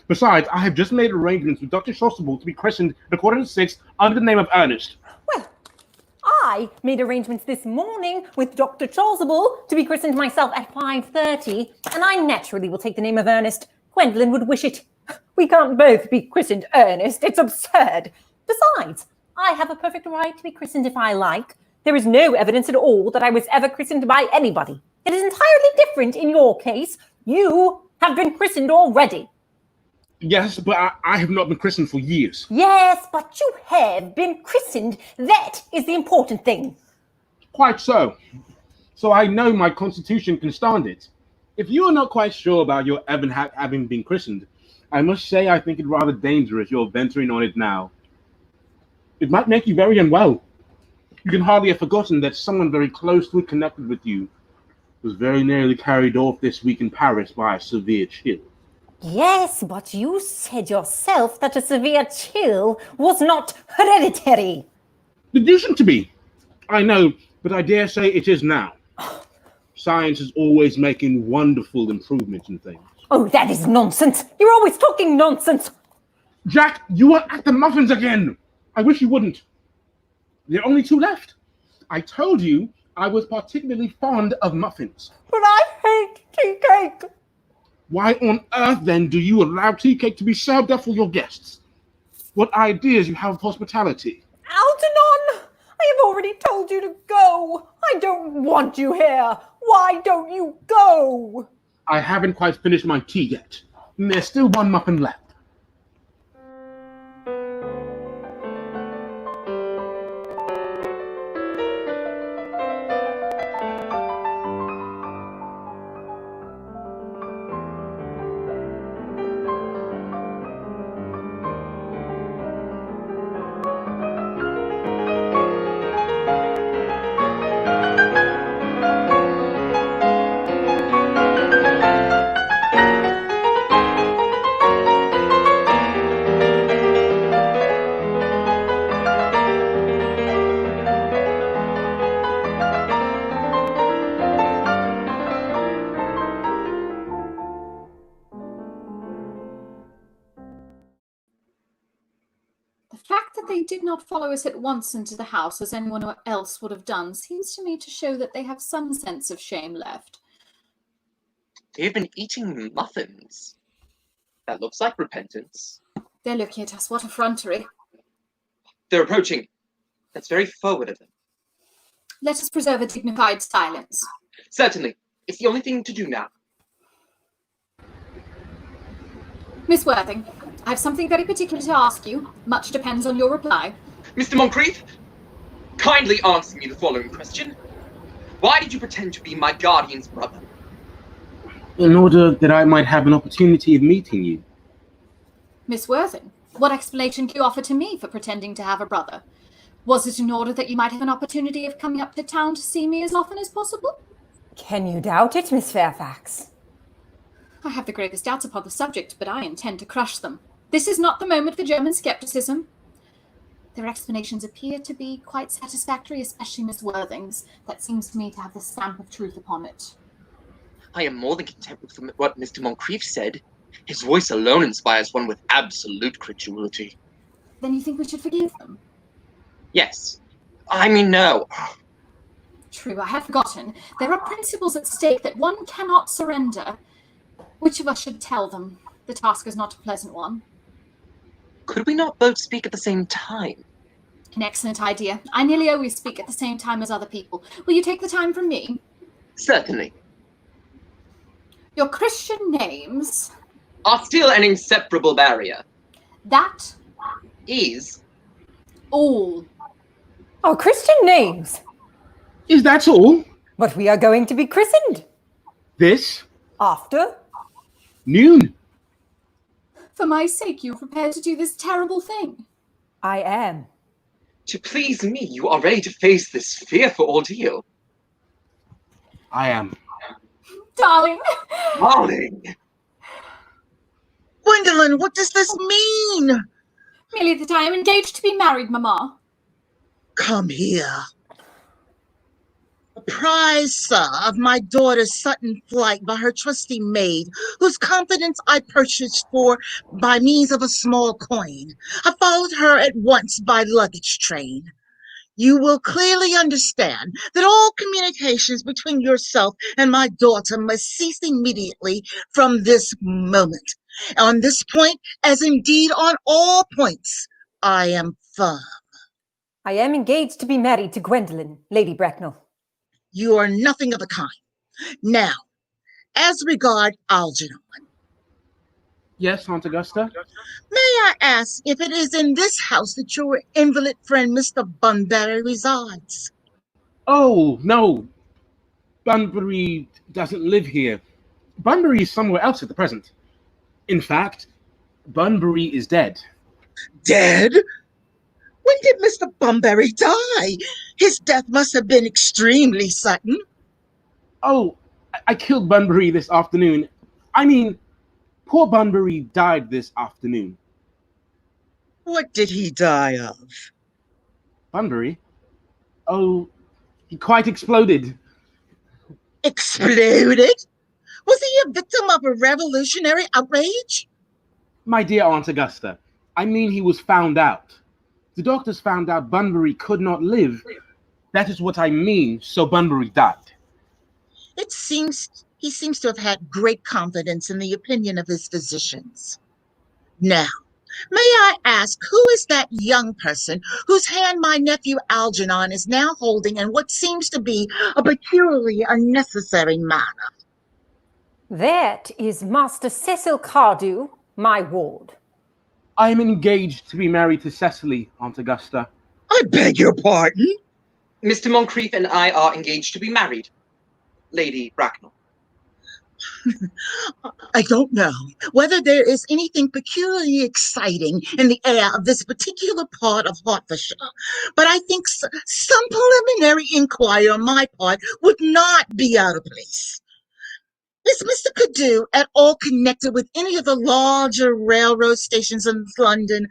Besides, I have just made arrangements with Dr. Chasuble to be christened at 6:15 under the name of Ernest. Well, I made arrangements this morning with Dr. Chasuble to be christened myself at 5:30, and I naturally will take the name of Ernest. Gwendolyn would wish it. We can't both be christened Ernest. It's absurd. Besides, I have a perfect right to be christened if I like. There is no evidence at all that I was ever christened by anybody. It is entirely different in your case. You have been christened already. Yes, but I have not been christened for years. Yes, but you have been christened. That is the important thing. Quite so. So I know my constitution can stand it. If you are not quite sure about your ever having been christened, I must say I think it rather dangerous you're venturing on it now. It might make you very unwell. You can hardly have forgotten that someone very closely connected with you was very nearly carried off this week in Paris by a severe chill. Yes, but you said yourself that a severe chill was not hereditary. It used to be. I know, but I dare say it is now. Science is always making wonderful improvements in things. Oh, that is nonsense. You're always talking nonsense. Jack, you are at the muffins again. I wish you wouldn't. There are only 2 left. I told you I was particularly fond of muffins. But I hate tea cake. Why on earth, then, do you allow tea cake to be served up for your guests? What ideas you have of hospitality? Algernon, I have already told you to go. I don't want you here. Why don't you go? I haven't quite finished my tea yet. And there's still 1 muffin left. The fact that they did not follow us at once into the house as anyone else would have done seems to me to show that they have some sense of shame left. They've been eating muffins. That looks like repentance. They're looking at us. What effrontery. They're approaching. That's very forward of them. Let us preserve a dignified silence. Certainly. It's the only thing to do now. Miss Worthing, I have something very particular to ask you. Much depends on your reply. Mr. Moncrief, kindly answer me the following question. Why did you pretend to be my guardian's brother? In order that I might have an opportunity of meeting you. Miss Worthing, what explanation can you offer to me for pretending to have a brother? Was it in order that you might have an opportunity of coming up to town to see me as often as possible? Can you doubt it, Miss Fairfax? I have the gravest doubts upon the subject, but I intend to crush them. This is not the moment for German skepticism. Their explanations appear to be quite satisfactory, especially Miss Worthing's. That seems to me to have the stamp of truth upon it. I am more than content with what Mr. Moncrief said. His voice alone inspires one with absolute credulity. Then you think we should forgive them? Yes. I mean, no. True, I had forgotten. There are principles at stake that one cannot surrender. Which of us should tell them? The task is not a pleasant one. Could we not both speak at the same time? An excellent idea. I nearly always speak at the same time as other people. Will you take the time from me? Certainly. Your Christian names Are still an inseparable barrier. that Is all. Our Christian names. Is that all? But we are going to be christened. This After? noon? For my sake, you are prepared to do this terrible thing. I am. to please me, you are ready to face this fearful ordeal. I am. Darling. Darling! Gwendolyn, what does this mean? Merely that I am engaged to be married, Mamma. Come here. Apprised, sir, of my daughter's sudden flight by her trusty maid, whose confidence I purchased for by means of a small coin. I followed her at once by luggage train. You will clearly understand that all communications between yourself and my daughter must cease immediately from this moment. On this point, as indeed on all points, I am firm. I am engaged to be married to Gwendolyn, Lady Bracknell. You are nothing of the kind. Now, as regard Algernon, Yes, Aunt Augusta? may I ask if it is in this house that your invalid friend Mr. Bunbury resides? Oh, no. Bunbury doesn't live here. Bunbury is somewhere else at the present. In fact, Bunbury is dead. Dead? When did Mr. Bunbury die? His death must have been extremely sudden. Oh, I killed Bunbury this afternoon. I mean, poor Bunbury died this afternoon. What did he die of? Bunbury? Oh, he quite exploded. Exploded? Was he a victim of a revolutionary outrage? My dear Aunt Augusta, I mean he was found out. The doctors found out Bunbury could not live. That is what I mean, so Bunbury died. He seems to have had great confidence in the opinion of his physicians. Now, may I ask, who is that young person whose hand my nephew Algernon is now holding in what seems to be a peculiarly unnecessary manner? That is Master Cecil Cardew, my ward. I am engaged to be married to Cecily, Aunt Augusta. I beg your pardon? Mr. Moncrief and I are engaged to be married. Lady Bracknell. I don't know whether there is anything peculiarly exciting in the air of this particular part of Hertfordshire, but I think some preliminary inquiry on my part would not be out of place. Is Mr. Cardew at all connected with any of the larger railroad stations in London?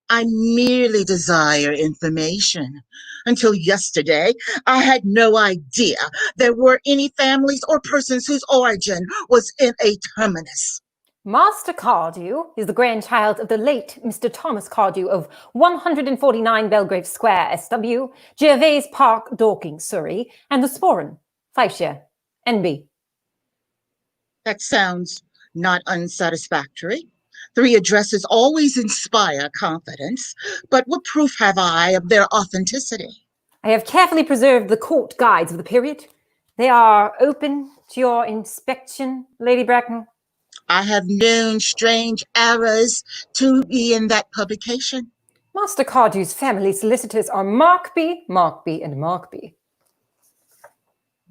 I merely desire information. Until yesterday, I had no idea there were any families or persons whose origin was in a terminus. Master Cardew is the grandchild of the late Mr. Thomas Cardew of 149 Belgrave Square, SW, Gervais Park, Dorking, Surrey, and the Sporran, Fifeshire, NB. That sounds not unsatisfactory. 3 addresses always inspire confidence, but what proof have I of their authenticity? I have carefully preserved the court guides of the period. They are open to your inspection, Lady Bracknell. I have known strange errors to be in that publication. Master Cardew's family solicitors are Markby, Markby, and Markby.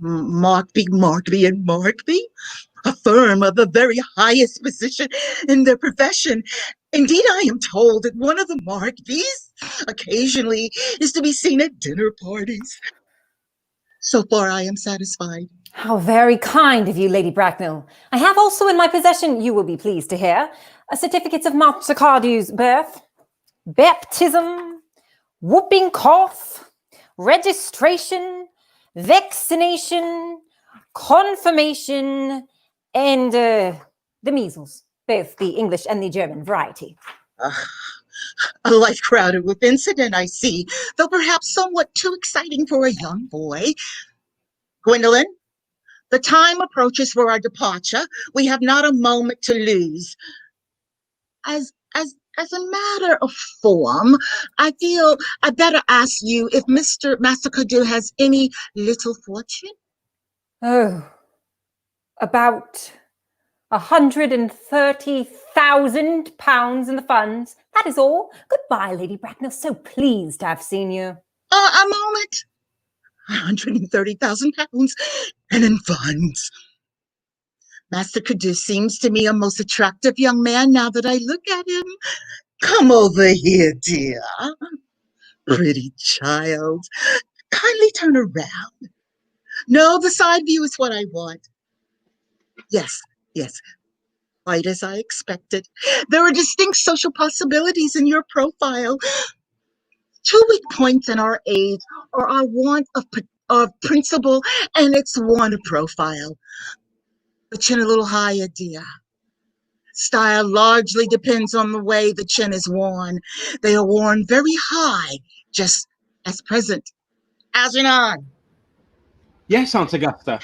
Markby, and Markby? A firm of the very highest position in their profession. Indeed, I am told that one of the Markbys occasionally is to be seen at dinner parties. So far, I am satisfied. How very kind of you, Lady Bracknell. I have also in my possession, you will be pleased to hear, a certificate of Master Cardew's birth, baptism, whooping cough, registration, vaccination, confirmation, and the measles, both the English and the German variety. A life crowded with incident, I see, though perhaps somewhat too exciting for a young boy. Gwendolyn, the time approaches for our departure. We have not a moment to lose. As a matter of form, I feel I better ask you if Mr. Massacadoo has any little fortune? Oh, about £130,000 in the funds. That is all. Goodbye, Lady Bracknell. So pleased to have seen you. A moment. £130,000 and in funds. Master Cadus seems to me a most attractive young man now that I look at him. Come over here, dear. Pretty child. Kindly turn around. No, the side view is what I want. Yes, quite as I expected. There are distinct social possibilities in your profile. Two weak points in our age are our want of principle and its want of profile. The chin a little higher, dear. Style largely depends on the way the chin is worn. They are worn very high, just as present. Algernon. Yes, Aunt Augusta.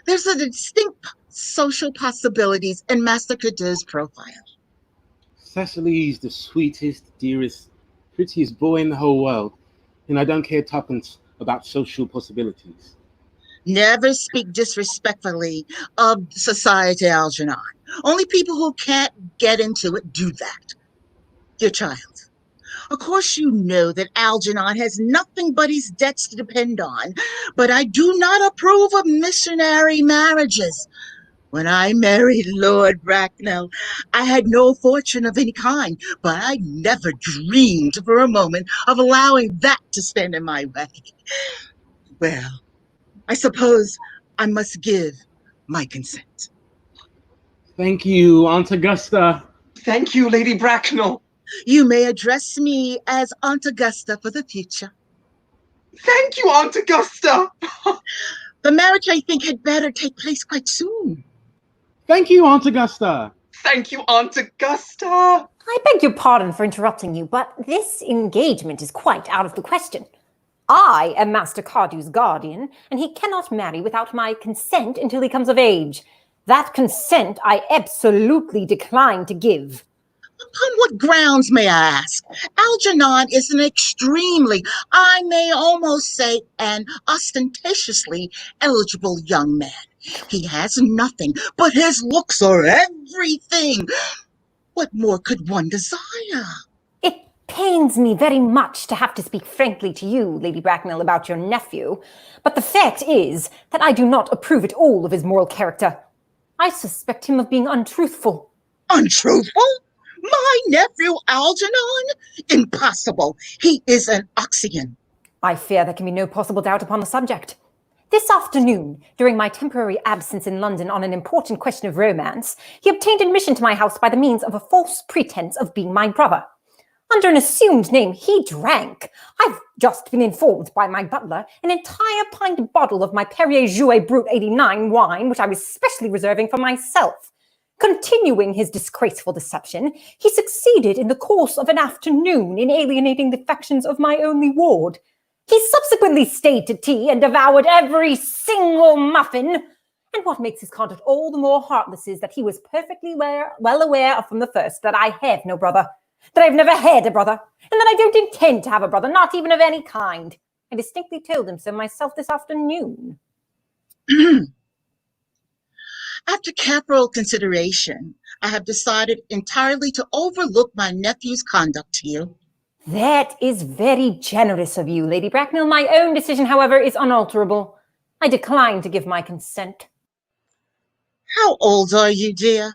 There's a distinct social possibilities in Master Cadur's profile. Cecily's the sweetest, dearest, prettiest boy in the whole world, and I don't care tuppence about social possibilities. Never speak disrespectfully of society, Algernon. Only people who can't get into it do that. Dear child, of course you know that Algernon has nothing but his debts to depend on, but I do not approve of missionary marriages. When I married Lord Bracknell, I had no fortune of any kind, but I never dreamed for a moment of allowing that to stand in my way. Well, I suppose I must give my consent. Thank you, Aunt Augusta. Thank you, Lady Bracknell. You may address me as Aunt Augusta for the future. Thank you, Aunt Augusta. The marriage, I think, had better take place quite soon. Thank you, Aunt Augusta. Thank you, Aunt Augusta. I beg your pardon for interrupting you, but this engagement is quite out of the question. I am Master Cardew's guardian, and he cannot marry without my consent until he comes of age. That consent I absolutely decline to give. Upon what grounds, may I ask? Algernon is an extremely, I may almost say, an ostentatiously eligible young man. He has nothing, but his looks are everything. What more could one desire? It pains me very much to have to speak frankly to you, Lady Bracknell, about your nephew, but the fact is that I do not approve at all of his moral character. I suspect him of being untruthful. Untruthful? My nephew Algernon? Impossible. He is an Oxyan. I fear there can be no possible doubt upon the subject. This afternoon, during my temporary absence in London on an important question of romance, he obtained admission to my house by the means of a false pretense of being my brother. Under an assumed name, he drank, I've just been informed by my butler, an entire pint bottle of my Perrier Jouet Brut 89 wine, which I was specially reserving for myself. Continuing his disgraceful deception, he succeeded in the course of an afternoon in alienating the affections of my only ward. He subsequently stayed to tea and devoured every single muffin. And what makes his conduct all the more heartless is that he was perfectly well aware from the first that I have no brother, that I've never had a brother, and that I don't intend to have a brother, not even of any kind. I distinctly told him so myself this afternoon. After careful consideration, I have decided entirely to overlook my nephew's conduct to you. That is very generous of you, Lady Bracknell. My own decision, however, is unalterable. I decline to give my consent. How old are you, dear?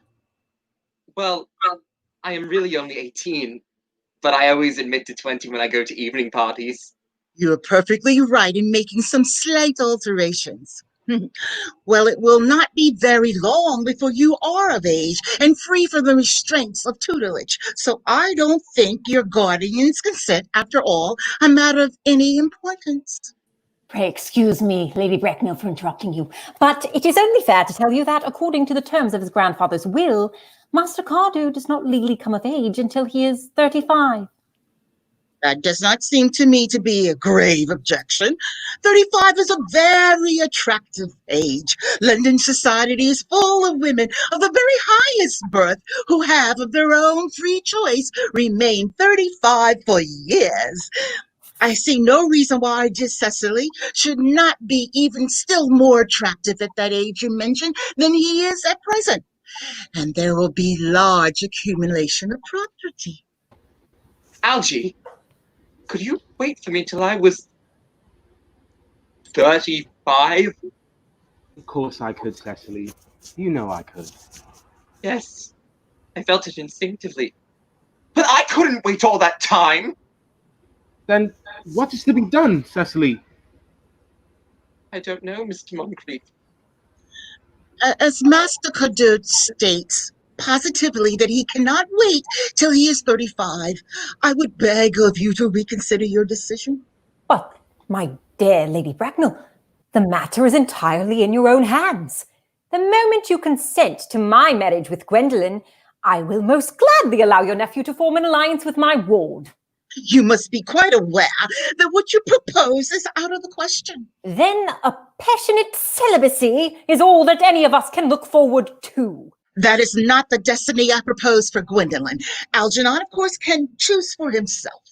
Well, I am really only 18, but I always admit to 20 when I go to evening parties. You are perfectly right in making some slight alterations. Well, it will not be very long before you are of age and free from the restraints of tutelage. So I don't think your guardian's consent, after all, a matter of any importance. Pray excuse me, Lady Bracknell, for interrupting you, but it is only fair to tell you that, according to the terms of his grandfather's will, Master Cardew does not legally come of age until he is 35. That does not seem to me to be a grave objection. 35 is a very attractive age. London society is full of women of the very highest birth who have, of their own free choice, remained 35 for years. I see no reason why our dear Cecily should not be even still more attractive at that age you mentioned than he is at present. And there will be large accumulation of property. Algie, could you wait for me till I was 35? Of course I could, Cecily. You know I could. Yes, I felt it instinctively. But I couldn't wait all that time! Then what is to be done, Cecily? I don't know, Mr. Moncrief. As Master Cardew states positively that he cannot wait till he is 35, I would beg of you to reconsider your decision. But, my dear Lady Bracknell, the matter is entirely in your own hands. The moment you consent to my marriage with Gwendolyn, I will most gladly allow your nephew to form an alliance with my ward. You must be quite aware that what you propose is out of the question. Then a passionate celibacy is all that any of us can look forward to. That is not the destiny I propose for Gwendolyn. Algernon, of course, can choose for himself.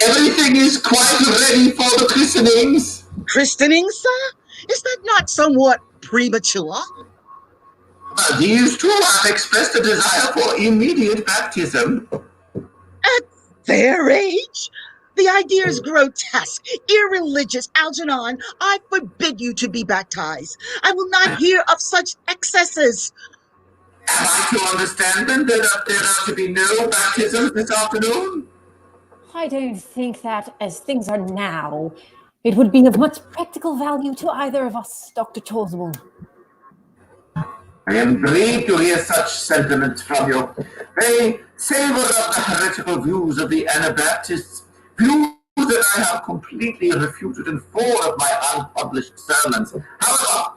Everything is quite ready for the christenings. Christening, sir? Is that not somewhat premature? These two have expressed a desire for immediate baptism. At their age? The idea is grotesque, irreligious. Algernon, I forbid you to be baptized. I will not hear of such excesses. Am I to understand then that there are to be no baptisms this afternoon? I don't think that, as things are now, it would be of much practical value to either of us, Dr. Chasuble. I am grieved to hear such sentiments from you. They savor of the heretical views of the Anabaptists, views that I have completely refuted in 4 of my unpublished sermons. However,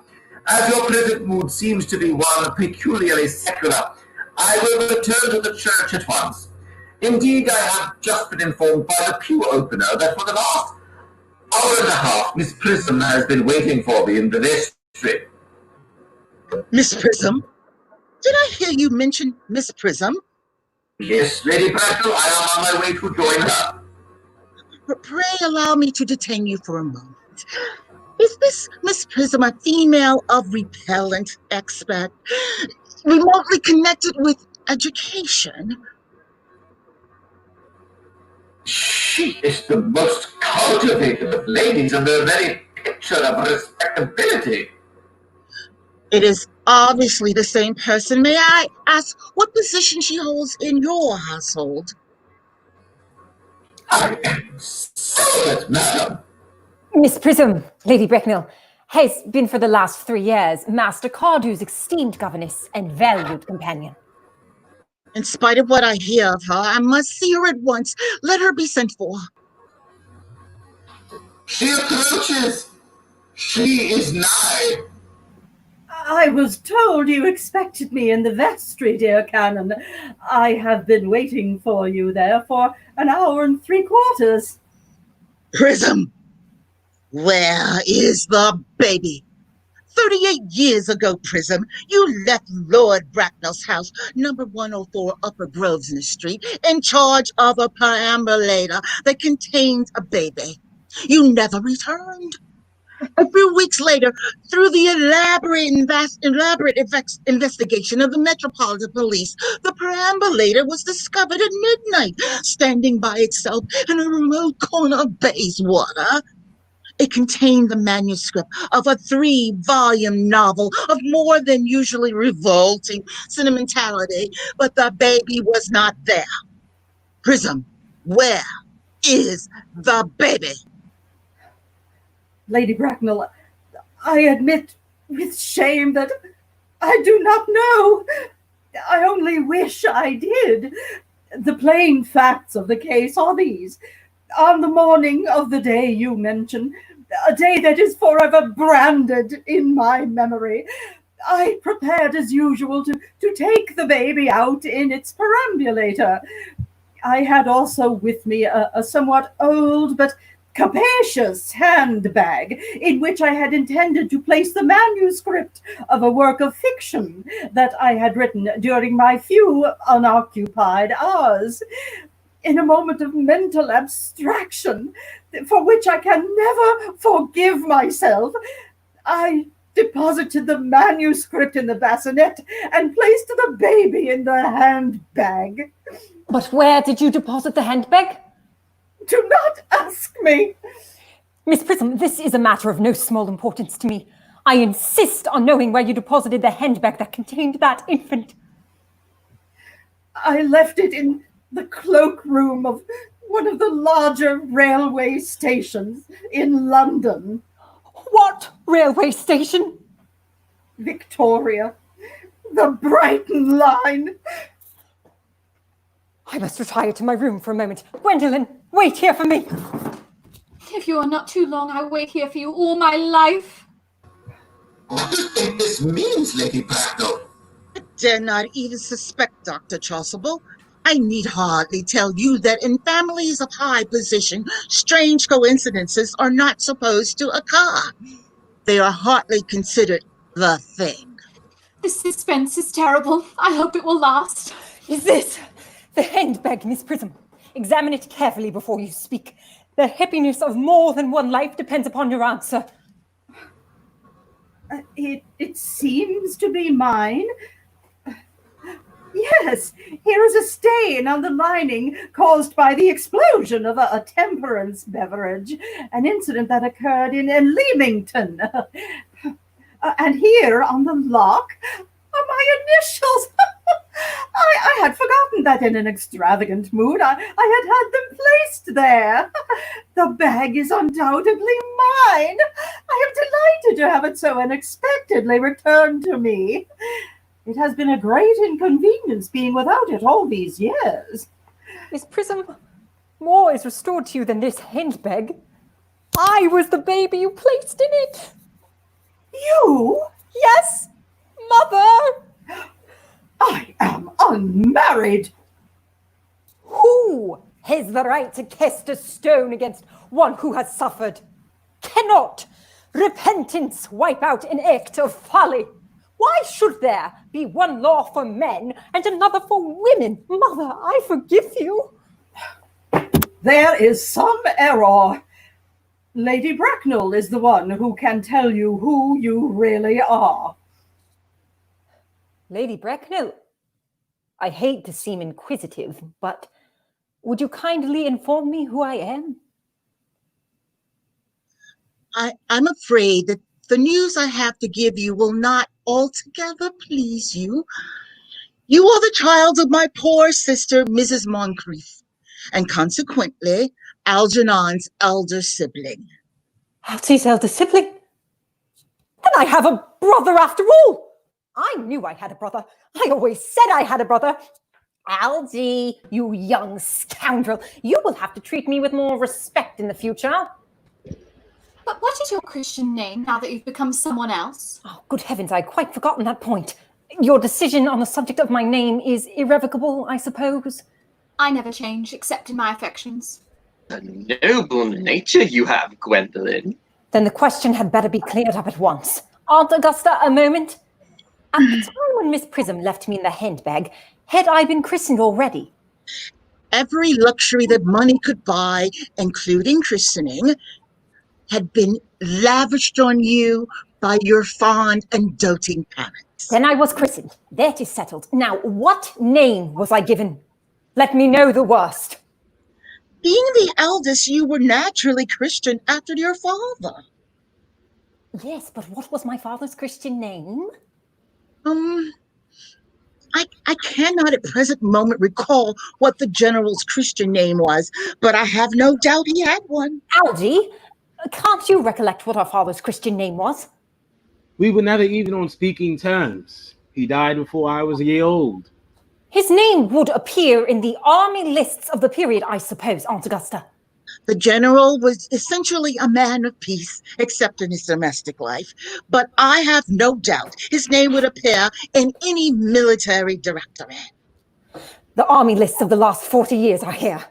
as your present mood seems to be one peculiarly secular, I will return to the church at once. Indeed, I have just been informed by the pew opener that for the last hour and a half, Miss Prism has been waiting for me in the vestry. Miss Prism? Did I hear you mention Miss Prism? Yes, Lady Bracknell, I am on my way to join her. Pray allow me to detain you for a moment. Is this Miss Prism a female of repellent aspect, remotely connected with education? She is the most cultivated of ladies and the very picture of respectability. It is obviously the same person. May I ask what position she holds in your household? I am sorry, madam. Miss Prism, Lady Bracknell, has been for the last 3 years Master Cardew's esteemed governess and valued companion. In spite of what I hear of her, I must see her at once. Let her be sent for. She approaches. She is nigh. I was told you expected me in the vestry, dear Canon. I have been waiting for you there for an hour and 3/4. Prism, where is the baby? 38 years ago, Prism, you left Lord Bracknell's house, number 104 Upper Grosvenor Street, in charge of a perambulator that contained a baby. You never returned. A few weeks later, through the elaborate investigation of the Metropolitan Police, the perambulator was discovered at midnight, standing by itself in a remote corner of Bayswater. It contained the manuscript of a 3-volume novel of more than usually revolting sentimentality, but the baby was not there. Prism, where is the baby? Lady Bracknell, I admit with shame that I do not know. I only wish I did. The plain facts of the case are these. On the morning of the day you mention, a day that is forever branded in my memory, I prepared as usual to take the baby out in its perambulator. I had also with me a somewhat old but capacious handbag in which I had intended to place the manuscript of a work of fiction that I had written during my few unoccupied hours. In a moment of mental abstraction, for which I can never forgive myself, I deposited the manuscript in the bassinet and placed the baby in the handbag. But where did you deposit the handbag? Do not ask me. Miss Prism, this is a matter of no small importance to me. I insist on knowing where you deposited the handbag that contained that infant. I left it in the cloakroom of one of the larger railway stations in London. What railway station? Victoria. The Brighton line. I must retire to my room for a moment. Gwendolyn, wait here for me. If you are not too long, I will wait here for you all my life. What do you think this means, Lady Bracknell? I dare not even suspect, Dr. Chasuble. I need hardly tell you that in families of high position, strange coincidences are not supposed to occur. They are hardly considered the thing. This suspense is terrible. I hope it will last. Is this the handbag, Miss Prism? Examine it carefully before you speak. The happiness of more than one life depends upon your answer. It seems to be mine. Yes, here is a stain on the lining caused by the explosion of a temperance beverage, an incident that occurred in Leamington. And here on the lock are my initials. I had forgotten that in an extravagant mood I had them placed there. The bag is undoubtedly mine. I am delighted to have it so unexpectedly returned to me. It has been a great inconvenience being without it all these years. Miss Prism, more is restored to you than this handbag. I was the baby you placed in it. You? Yes, Mother. I am unmarried. Who has the right to cast a stone against one who has suffered? Cannot repentance wipe out an act of folly? Why should there be one law for men and another for women? Mother, I forgive you. There is some error. Lady Bracknell is the one who can tell you who you really are. Lady Bracknell, I hate to seem inquisitive, but would you kindly inform me who I am? I'm afraid that the news I have to give you will not altogether please you. You are the child of my poor sister, Mrs. Moncrief, and consequently, Algernon's elder sibling. Algie's elder sibling? Then I have a brother after all. I knew I had a brother. I always said I had a brother. Algie, you young scoundrel, you will have to treat me with more respect in the future. But what is your Christian name now that you've become someone else? Oh, good heavens, I'd quite forgotten that point. Your decision on the subject of my name is irrevocable, I suppose? I never change, except in my affections. A noble nature you have, Gwendolyn. Then the question had better be cleared up at once. Aunt Augusta, a moment. At the time when Miss Prism left me in the handbag, had I been christened already? Every luxury that money could buy, including christening, had been lavished on you by your fond and doting parents. Then I was christened. That is settled. Now, what name was I given? Let me know the worst. Being the eldest, you were naturally Christian after your father. Yes, but what was my father's Christian name? I cannot at present moment recall what the general's Christian name was, but I have no doubt he had one. Algie? Can't you recollect what our father's Christian name was? We were never even on speaking terms. He died before I was a year old. His name would appear in the army lists of the period, I suppose, Aunt Augusta. The general was essentially a man of peace, except in his domestic life. But I have no doubt his name would appear in any military directorate. The army lists of the last 40 years are here.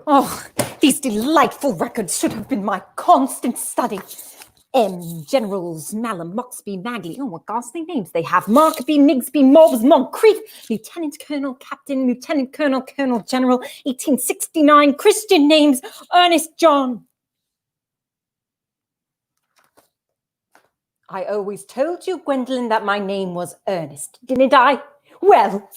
Oh, these delightful records should have been my constant study. Generals Malham, Moxby, Magley. Oh, what ghastly names they have. Markby, Migsby, Mobbs, Moncrief, Lieutenant Colonel, Captain, Lieutenant Colonel, Colonel General, 1869, Christian names, Ernest John. I always told you, Gwendolyn, that my name was Ernest, didn't I? Well,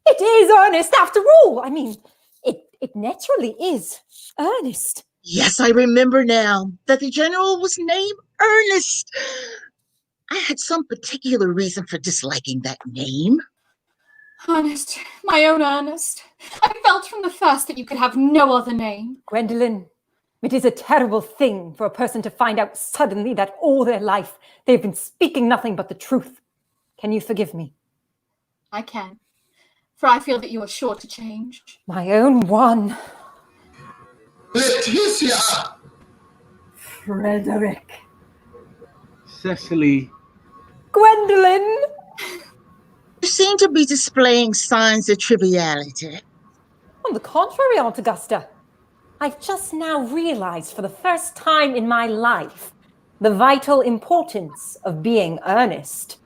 it is Ernest after all. I mean, it naturally is Ernest. Yes, I remember now that the general was named Ernest. I had some particular reason for disliking that name. Ernest, my own Ernest. I felt from the first that you could have no other name. Gwendolyn, it is a terrible thing for a person to find out suddenly that all their life they've been speaking nothing but the truth. Can you forgive me? I can, for I feel that you are sure to change. My own one. Letitia! Frederick. Cecily. Gwendolyn! You seem to be displaying signs of triviality. On the contrary, Aunt Augusta. I've just now realized for the first time in my life the vital importance of being earnest.